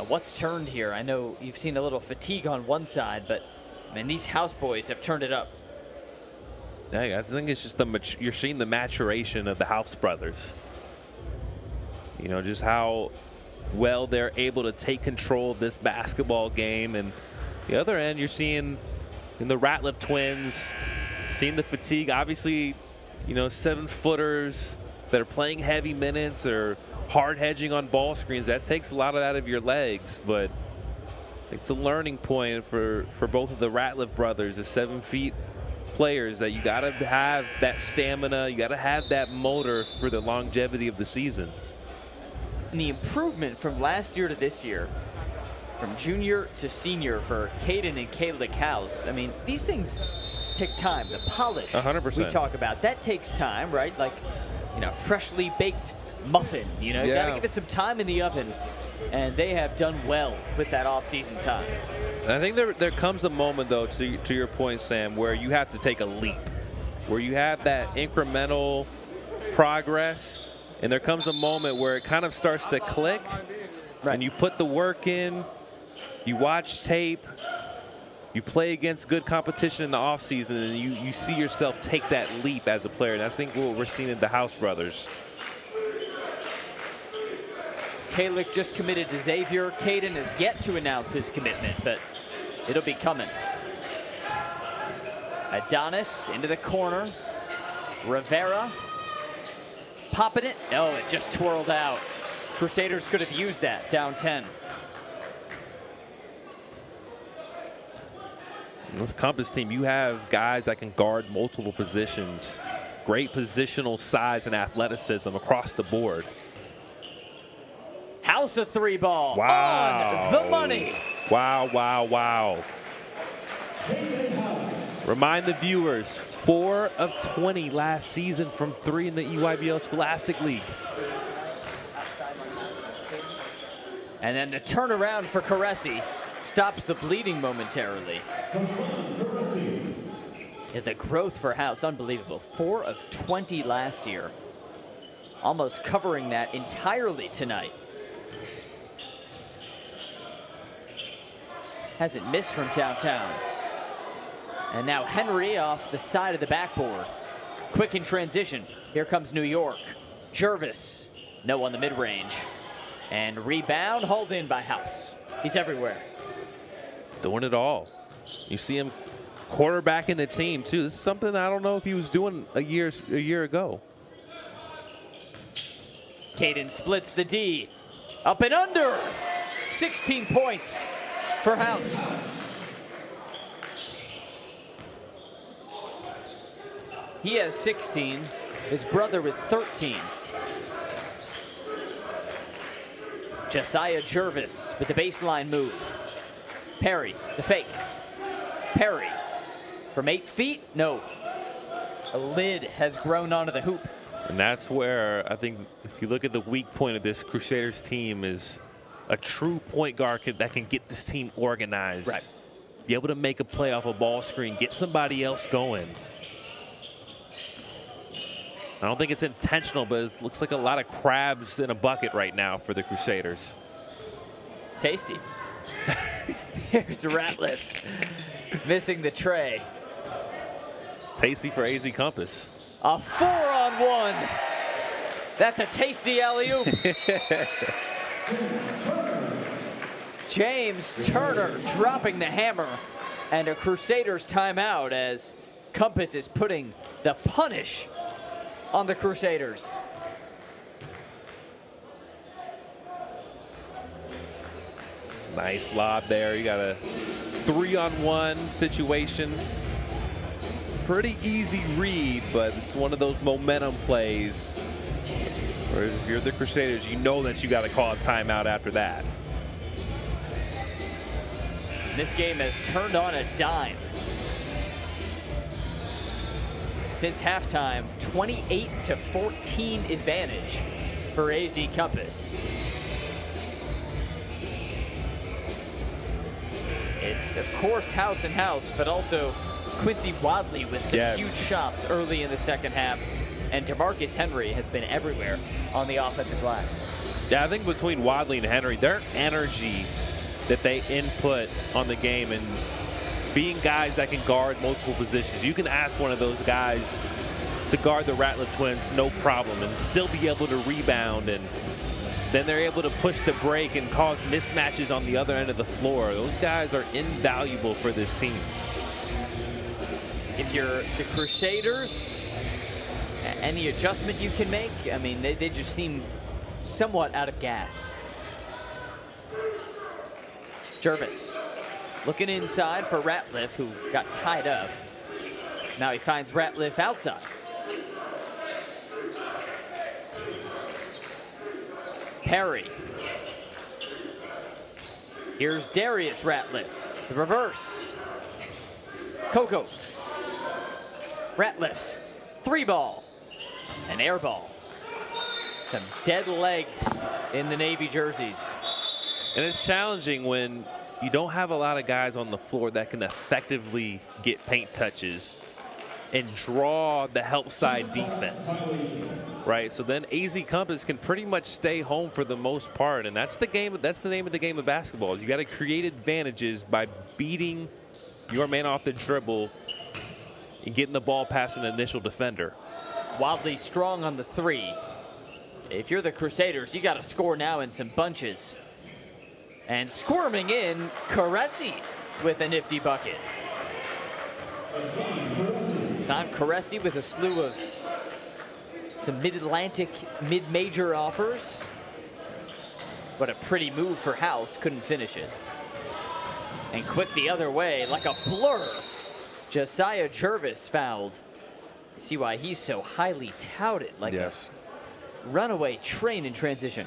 What's turned here? I know you've seen a little fatigue on one side, but man, these House boys have turned it up. Yeah, I think it's just you're seeing the maturation of the House brothers. You know, just how well they're able to take control of this basketball game. And the other end, you're seeing in the Ratliff twins, seeing the fatigue. Obviously, you know, 7-footers that are playing heavy minutes or hard hedging on ball screens, that takes a lot out of your legs. But it's a learning point for both of the Ratliff brothers, the 7 feet players, that you got to have that stamina, you got to have that motor for the longevity of the season. And the improvement from last year to this year, from junior to senior for Caden and Kalik House, I mean, these things take time. The polish 100%. we talk about, that takes time, right? Like, you know, freshly baked muffin. You know, Yeah. got to give it some time in the oven. And they have done well with that off-season time. And I think there comes a moment, though, to your point, Sam, where you have to take a leap, where you have that incremental progress, and there comes a moment where it kind of starts to click, and you put the work in, you watch tape, you play against good competition in the offseason, and you see yourself take that leap as a player. And I think what we're seeing in the House brothers. Kalick just committed to Xavier. Caden has yet to announce his commitment, but it'll be coming. Adonis into the corner. Rivera popping it. No, it just twirled out. Crusaders could have used that, down 10. In this Compass team, you have guys that can guard multiple positions. Great positional size and athleticism across the board. House a three ball. Wow. On the money. Wow, wow, wow. Remind the viewers, 4 of 20 last season from 3 in the EYBL Scholastic League. And then the turnaround for Caresi stops the bleeding momentarily. Yeah, the growth for House, unbelievable. 4 of 20 last year. Almost covering that entirely tonight. Hasn't missed from downtown. And now Henry off the side of the backboard. Quick in transition. Here comes New York. Jervis, no on the mid-range. And rebound hauled in by House. He's everywhere. Doing it all. You see him quarterbacking the team too. This is something I don't know if he was doing a year ago. Caden splits the D. Up and under. 16 points for House. He has 16, his brother with 13. Josiah Jervis with the baseline move. Perry, the fake. Perry from 8 feet, no. A lid has grown onto the hoop. And that's where I think if you look at the weak point of this Crusaders team is a true point guard that can get this team organized. Right. Be able to make a play off a ball screen, get somebody else going. I don't think it's intentional, but it looks like a lot of crabs in a bucket right now for the Crusaders. Tasty. Here's Ratliff missing the tray. Tasty for AZ Compass. A 4-on-1. That's a tasty alley-oop. James Turner dropping the hammer, and a Crusaders timeout as Compass is putting the punish on the Crusaders. Nice lob there. You got a 3-on-1 situation. Pretty easy read, but it's one of those momentum plays where if you're the Crusaders, you know that you got to call a timeout after that. This game has turned on a dime. Since halftime, 28-14 advantage for AZ Compass. It's, of course, House and House, but also Quincy Wadley with some huge shots early in the second half. And DeMarcus Henry has been everywhere on the offensive glass. Yeah, I think between Wadley and Henry, their energy that they input on the game and being guys that can guard multiple positions. You can ask one of those guys to guard the Ratliff twins, no problem, and still be able to rebound, and then they're able to push the break and cause mismatches on the other end of the floor. Those guys are invaluable for this team. If you're the Crusaders, any adjustment you can make, I mean, they just seem somewhat out of gas. Jervis looking inside for Ratliff, who got tied up. Now he finds Ratliff outside. Perry. Here's Darius Ratliff. The reverse. Coco. Ratliff. 3 ball. An air ball. Some dead legs in the Navy jerseys. And it's challenging when you don't have a lot of guys on the floor that can effectively get paint touches and draw the help side defense, right? So then AZ Compass can pretty much stay home for the most part, and that's the game. That's the name of the game of basketball. You got to create advantages by beating your man off the dribble and getting the ball past an initial defender. Wildly strong on the three. If you're the Crusaders, you got to score now in some bunches. And squirming in, Caresi with a nifty bucket. Hassan Caresi with a slew of some mid-Atlantic, mid-major offers. What a pretty move for House, couldn't finish it. And quick the other way, like a blur. Josiah Jervis fouled. You see why he's so highly touted, like a runaway train in transition.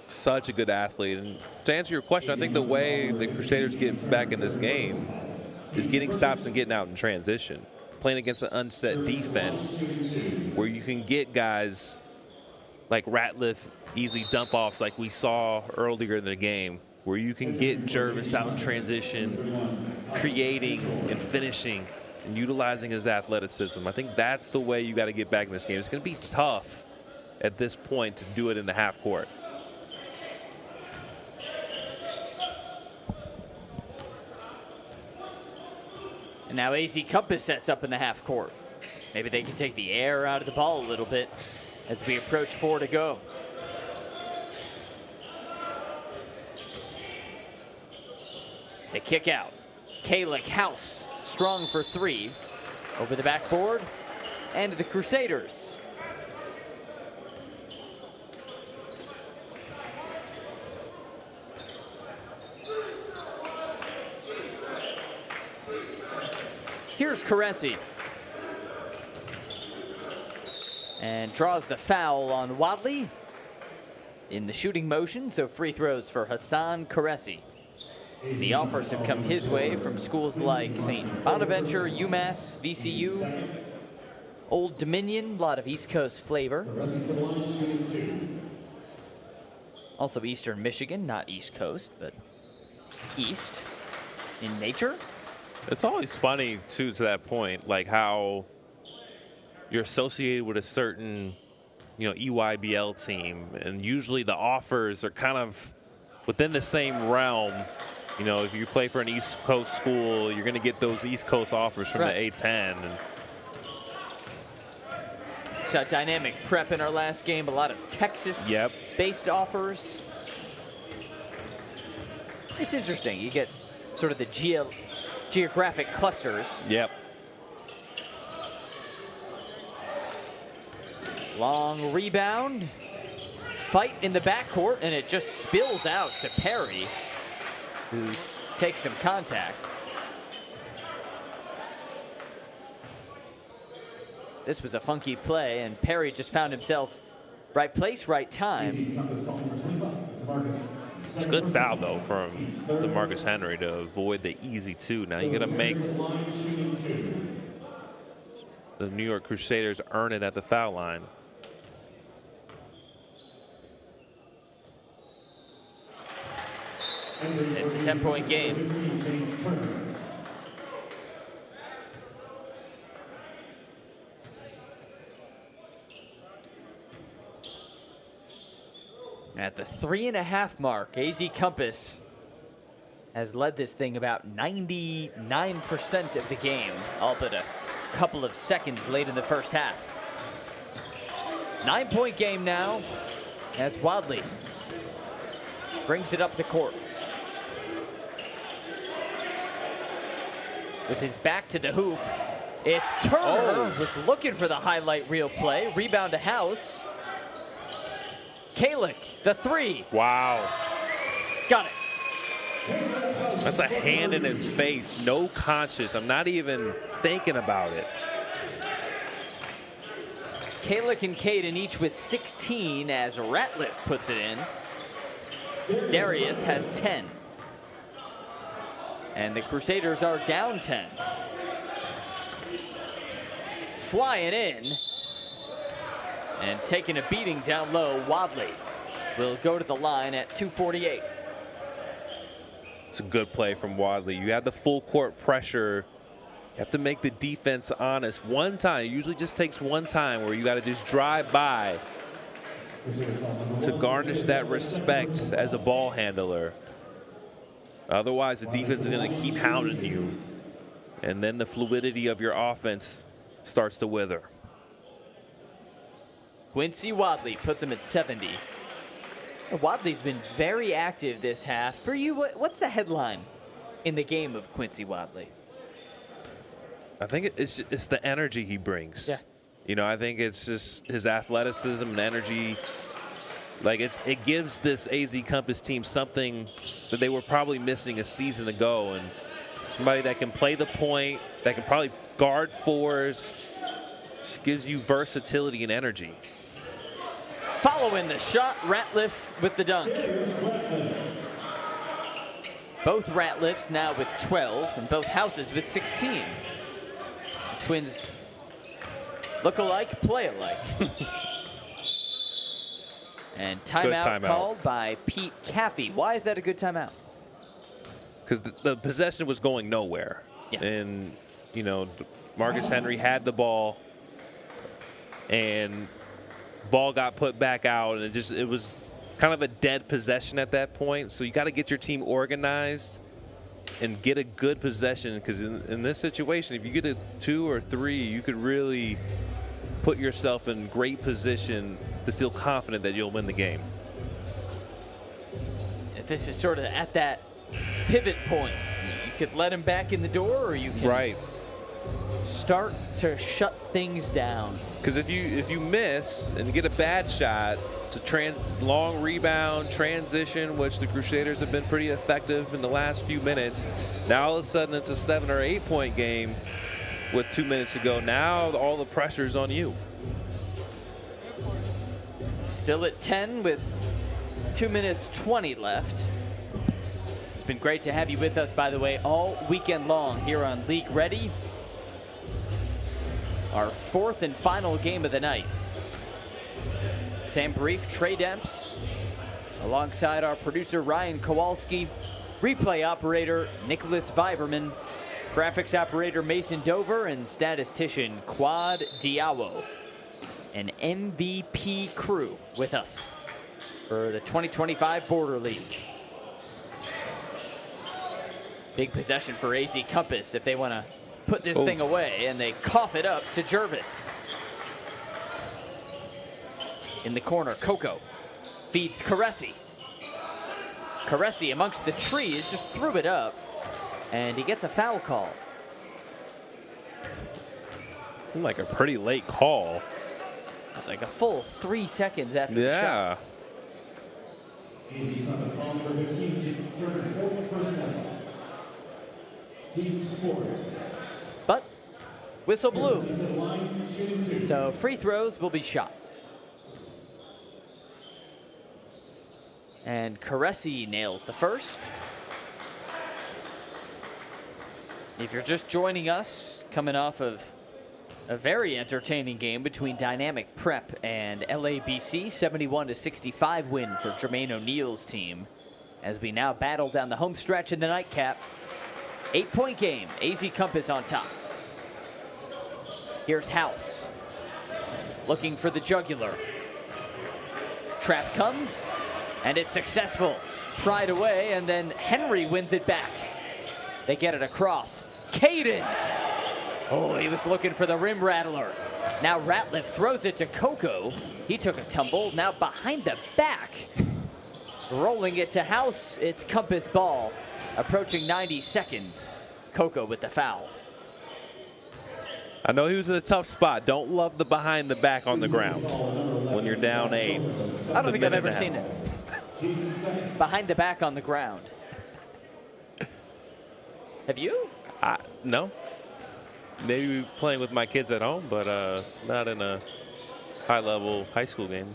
Such a good athlete. And to answer your question, I think the way the Crusaders get back in this game is getting stops and getting out in transition. Playing against an unset defense where you can get guys like Ratliff easy dump-offs like we saw earlier in the game, where you can get Jervis out in transition, creating and finishing and utilizing his athleticism. I think that's the way you got to get back in this game. It's going to be tough at this point to do it in the half court. And now AZ Compass sets up in the half court. Maybe they can take the air out of the ball a little bit as we approach 4 to go. They kick out. Kalick House strong for 3 over the backboard. And the Crusaders. Here's Caresi. And draws the foul on Wadley in the shooting motion, so free throws for Hassan Caresi. The offers have come his way from schools like St. Bonaventure, UMass, VCU, Old Dominion, a lot of East Coast flavor. Also Eastern Michigan, not East Coast, but East in nature. It's always funny, too, to that point, like how you're associated with a certain, EYBL team, and usually the offers are kind of within the same realm. If you play for an East Coast school, you're going to get those East Coast offers from the A10. And saw dynamic prep in our last game, a lot of Texas-based offers. It's interesting. You get sort of the geographic clusters. Yep. Long rebound. Fight in the backcourt, and it just spills out to Perry, who takes some contact. This was a funky play, and Perry just found himself right place, right time. It's a good foul, though, from DeMarcus Henry to avoid the easy 2. Now you got to make the New York Crusaders earn it at the foul line. It's a 10-point game. At the 3.5 mark, AZ Compass has led this thing about 99% of the game, all but a couple of seconds late in the first half. 9-point game now as Wadley brings it up the court. With his back to the hoop, it's Turner with looking for the highlight reel play. Rebound to House. Kalick, the 3. Wow. Got it. That's a hand in his face, no conscious. I'm not even thinking about it. Kalick and Caden each with 16 as Ratliff puts it in. Darius has 10. And the Crusaders are down 10. Flying in. And taking a beating down low, Wadley will go to the line at 2:48. It's a good play from Wadley. You have the full court pressure. You have to make the defense honest. One time, it usually just takes one time where you got to just drive by to garnish that respect as a ball handler. Otherwise, the defense is going to keep hounding you. And then the fluidity of your offense starts to wither. Quincy Wadley puts him at 70. Wadley's been very active this half. For you, what's the headline in the game of Quincy Wadley? I think it's the energy he brings. Yeah. You know, I think it's just his athleticism and energy. Like, it gives this AZ Compass team something that they were probably missing a season ago. And somebody that can play the point, that can probably guard fours, just gives you versatility and energy. Following the shot, Ratliff with the dunk. Both Ratliffs now with 12 and both Houses with 16. The Twins look alike, play alike. And timeout called by Pete Caffey. Why is that a good timeout? Because the possession was going nowhere. Yeah. And, you know, Marcus Henry had the ball, and ball got put back out, and it was kind of a dead possession at that point. So you got to get your team organized and get a good possession, because in this situation, if you get a 2 or 3, you could really put yourself in great position to feel confident that you'll win the game. If this is sort of at that pivot point, you could let him back in the door, or you can start to shut things down. Because if you miss and get a bad shot, it's a long rebound, transition, which the Crusaders have been pretty effective in the last few minutes. Now all of a sudden it's a 7 or 8 point game with 2 minutes to go. Now all the pressure's on you. Still at 10 with 2 minutes 20 left. It's been great to have you with us, by the way, all weekend long here on League Ready. Our 4th and final game of the night. Sam Brief, Trey Demps, alongside our producer Ryan Kowalski, replay operator Nicholas Viverman, graphics operator Mason Dover, and statistician Quad Diawo. An MVP crew with us for the 2025 Border League. Big possession for AZ Compass if they want to put this thing away, and they cough it up to Jervis. In the corner, Coco feeds Caresi. Caresi amongst the trees just threw it up, and he gets a foul call. Like a pretty late call. It's like a full 3 seconds after the shot. AZ Compass foul number 15, turned 4th personal. Team support. But whistle blew. So free throws will be shot. And Caresi nails the first. If you're just joining us, coming off of a very entertaining game between Dynamic Prep and LABC, 71-65 win for Jermaine O'Neal's team, as we now battle down the home stretch in the nightcap. 8-point game, AZ Compass on top. Here's House, looking for the jugular. Trap comes, and it's successful. Pried away, and then Henry wins it back. They get it across. Caden! Oh, he was looking for the rim rattler. Now Ratliff throws it to Coco. He took a tumble, now behind the back. Rolling it to House, it's Compass ball. Approaching 90 seconds. Coco with the foul. I know he was in a tough spot. Don't love the behind the back on the ground when you're down 8. I don't think I've ever seen it. Behind the back on the ground. Have you? No. Maybe playing with my kids at home, but not in a high-level high school game.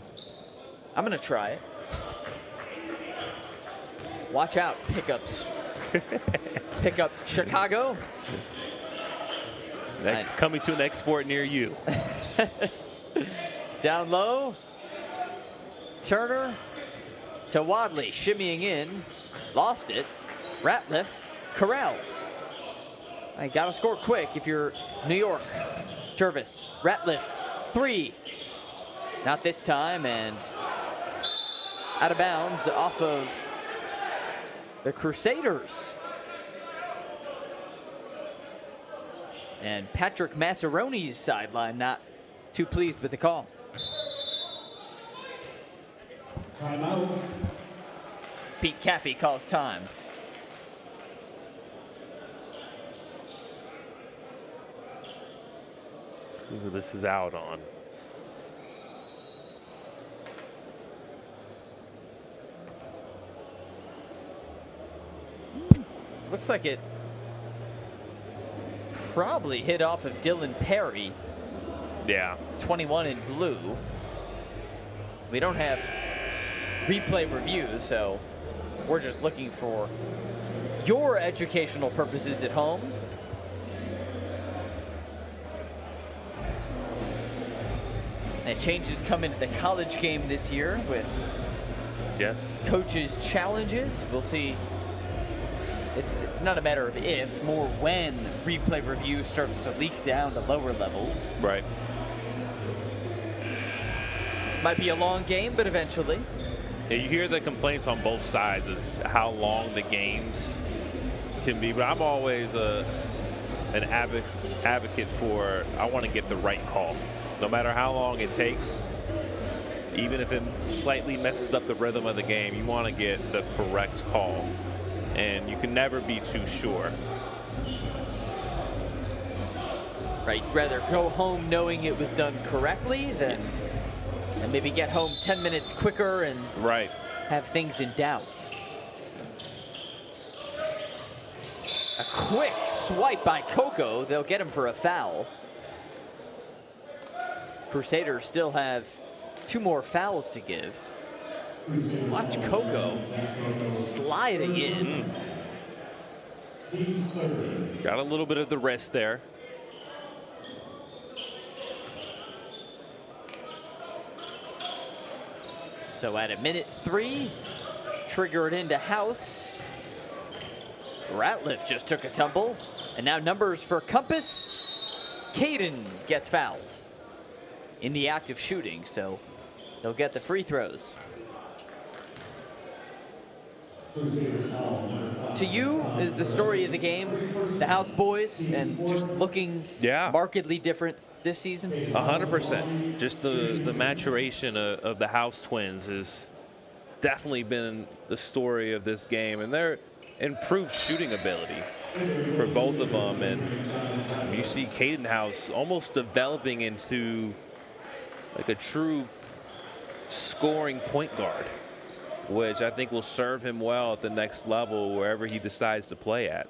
I'm going to try it. Watch out, pickups. Pickup Chicago. Coming to an export near you. Down low. Turner to Wadley, shimmying in. Lost it. Ratliff corrals. I gotta score quick if you're New York. Jervis, Ratliff, 3. Not this time, and out of bounds off of the Crusaders. And Patrick Massaroni's sideline not too pleased with the call. Timeout. Pete Caffey calls time. See who this is out on. Looks like it probably hit off of Dylan Perry. Yeah. 21 in blue. We don't have replay reviews, so we're just looking for your educational purposes at home. And changes come into the college game this year with coaches' challenges. We'll see. It's not a matter of if, more when replay review starts to leak down to lower levels. Right. Might be a long game, but eventually. Yeah, you hear the complaints on both sides of how long the games can be, but I'm always an advocate for, I want to get the right call. No matter how long it takes, even if it slightly messes up the rhythm of the game, you want to get the correct call. And you can never be too sure. Right, you'd rather go home knowing it was done correctly than and maybe get home 10 minutes quicker and have things in doubt. A quick swipe by Coco. They'll get him for a foul. Crusaders still have 2 more fouls to give. Watch Coco sliding in. Got a little bit of the wrist there. So at a minute 3, trigger it into House. Ratliff just took a tumble. And now numbers for Compass. Caden gets fouled in the act of shooting, so they'll get the free throws. To you is the story of the game, the House boys, and just looking markedly different this season? 100%. Just the maturation of the House twins has definitely been the story of this game, and their improved shooting ability for both of them. And you see Caden House almost developing into like a true scoring point guard, which I think will serve him well at the next level wherever he decides to play at.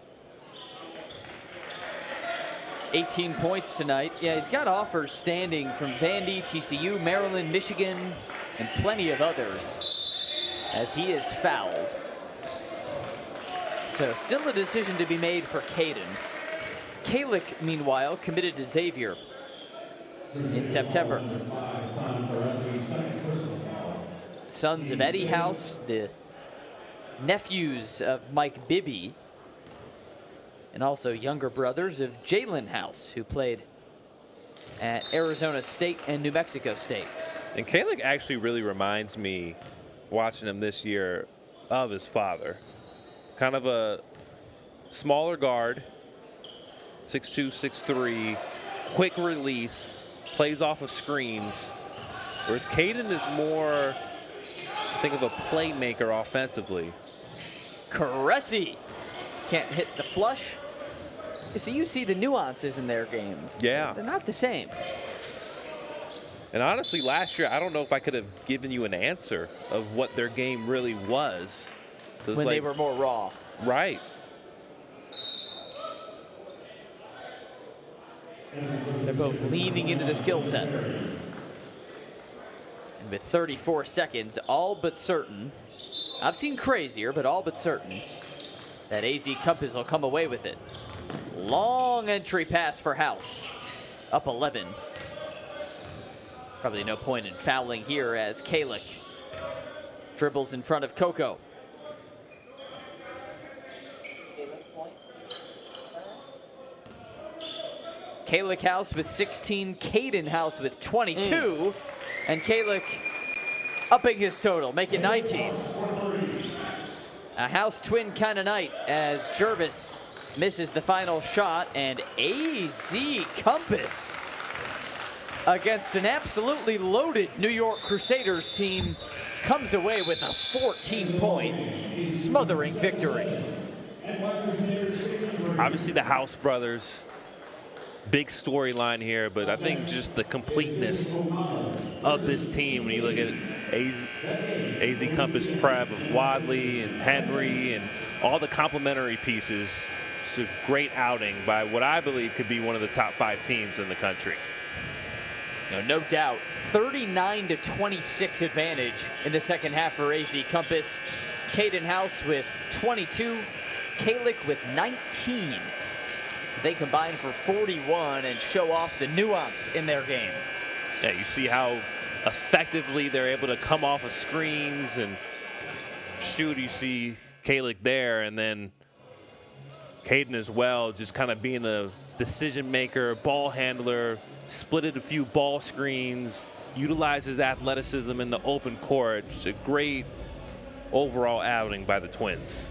18 points tonight. Yeah, he's got offers standing from Vandy, TCU, Maryland, Michigan, and plenty of others as he is fouled. So still a decision to be made for Caden. Kalick, meanwhile, committed to Xavier in September. Sons of Eddie House, the nephews of Mike Bibby, and also younger brothers of Jalen House, who played at Arizona State and New Mexico State. And Kalick actually really reminds me, watching him this year, of his father. Kind of a smaller guard, 6'2", 6'3", quick release, plays off of screens, whereas Caden is more, think of a playmaker offensively. Cressy can't hit the flush. So you see the nuances in their game. Yeah. They're not the same. And honestly, last year, I don't know if I could have given you an answer of what their game really was. When they were more raw. Right. They're both leaning into the skill set. And with 34 seconds, all but certain, I've seen crazier, but all but certain, that AZ Compass will come away with it. Long entry pass for House. Up 11. Probably no point in fouling here as Kalick dribbles in front of Coco. Kalick House with 16, Caden House with 22, and Kalick upping his total, make it 19. A House twin kind of night as Jervis misses the final shot, and AZ Compass against an absolutely loaded New York Crusaders team comes away with a 14-point smothering victory. Obviously the House brothers, big storyline here, but I think just the completeness of this team when you look at AZ Compass prep of Wadley and Henry and all the complementary pieces. It's a great outing by what I believe could be one of the top 5 teams in the country. No doubt, 39-26 advantage in the second half for AZ Compass. Caden House with 22, Kalick with 19. So they combine for 41 and show off the nuance in their game. Yeah, you see how effectively they're able to come off of screens and shoot. You see Kalick there, and then Caden as well, just kind of being a decision maker, ball handler, splitted a few ball screens, utilizes athleticism in the open court. Just a great overall outing by the Twins.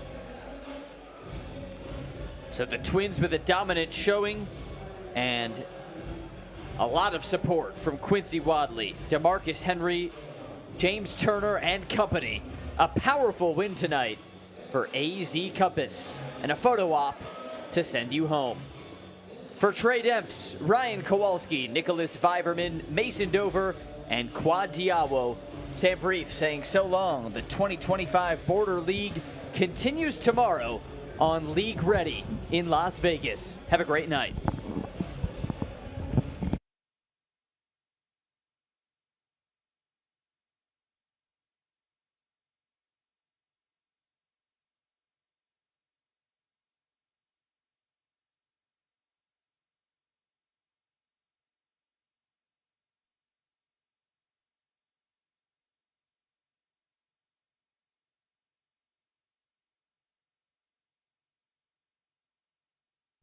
So the Twins with a dominant showing and a lot of support from Quincy Wadley, DeMarcus Henry, James Turner, and company. A powerful win tonight for AZ Compass and a photo op to send you home. For Trey Demps, Ryan Kowalski, Nicholas Viverman, Mason Dover, and Quad Diawo, Sam Brief saying so long. The 2025 Border League continues tomorrow on League Ready in Las Vegas. Have a great night.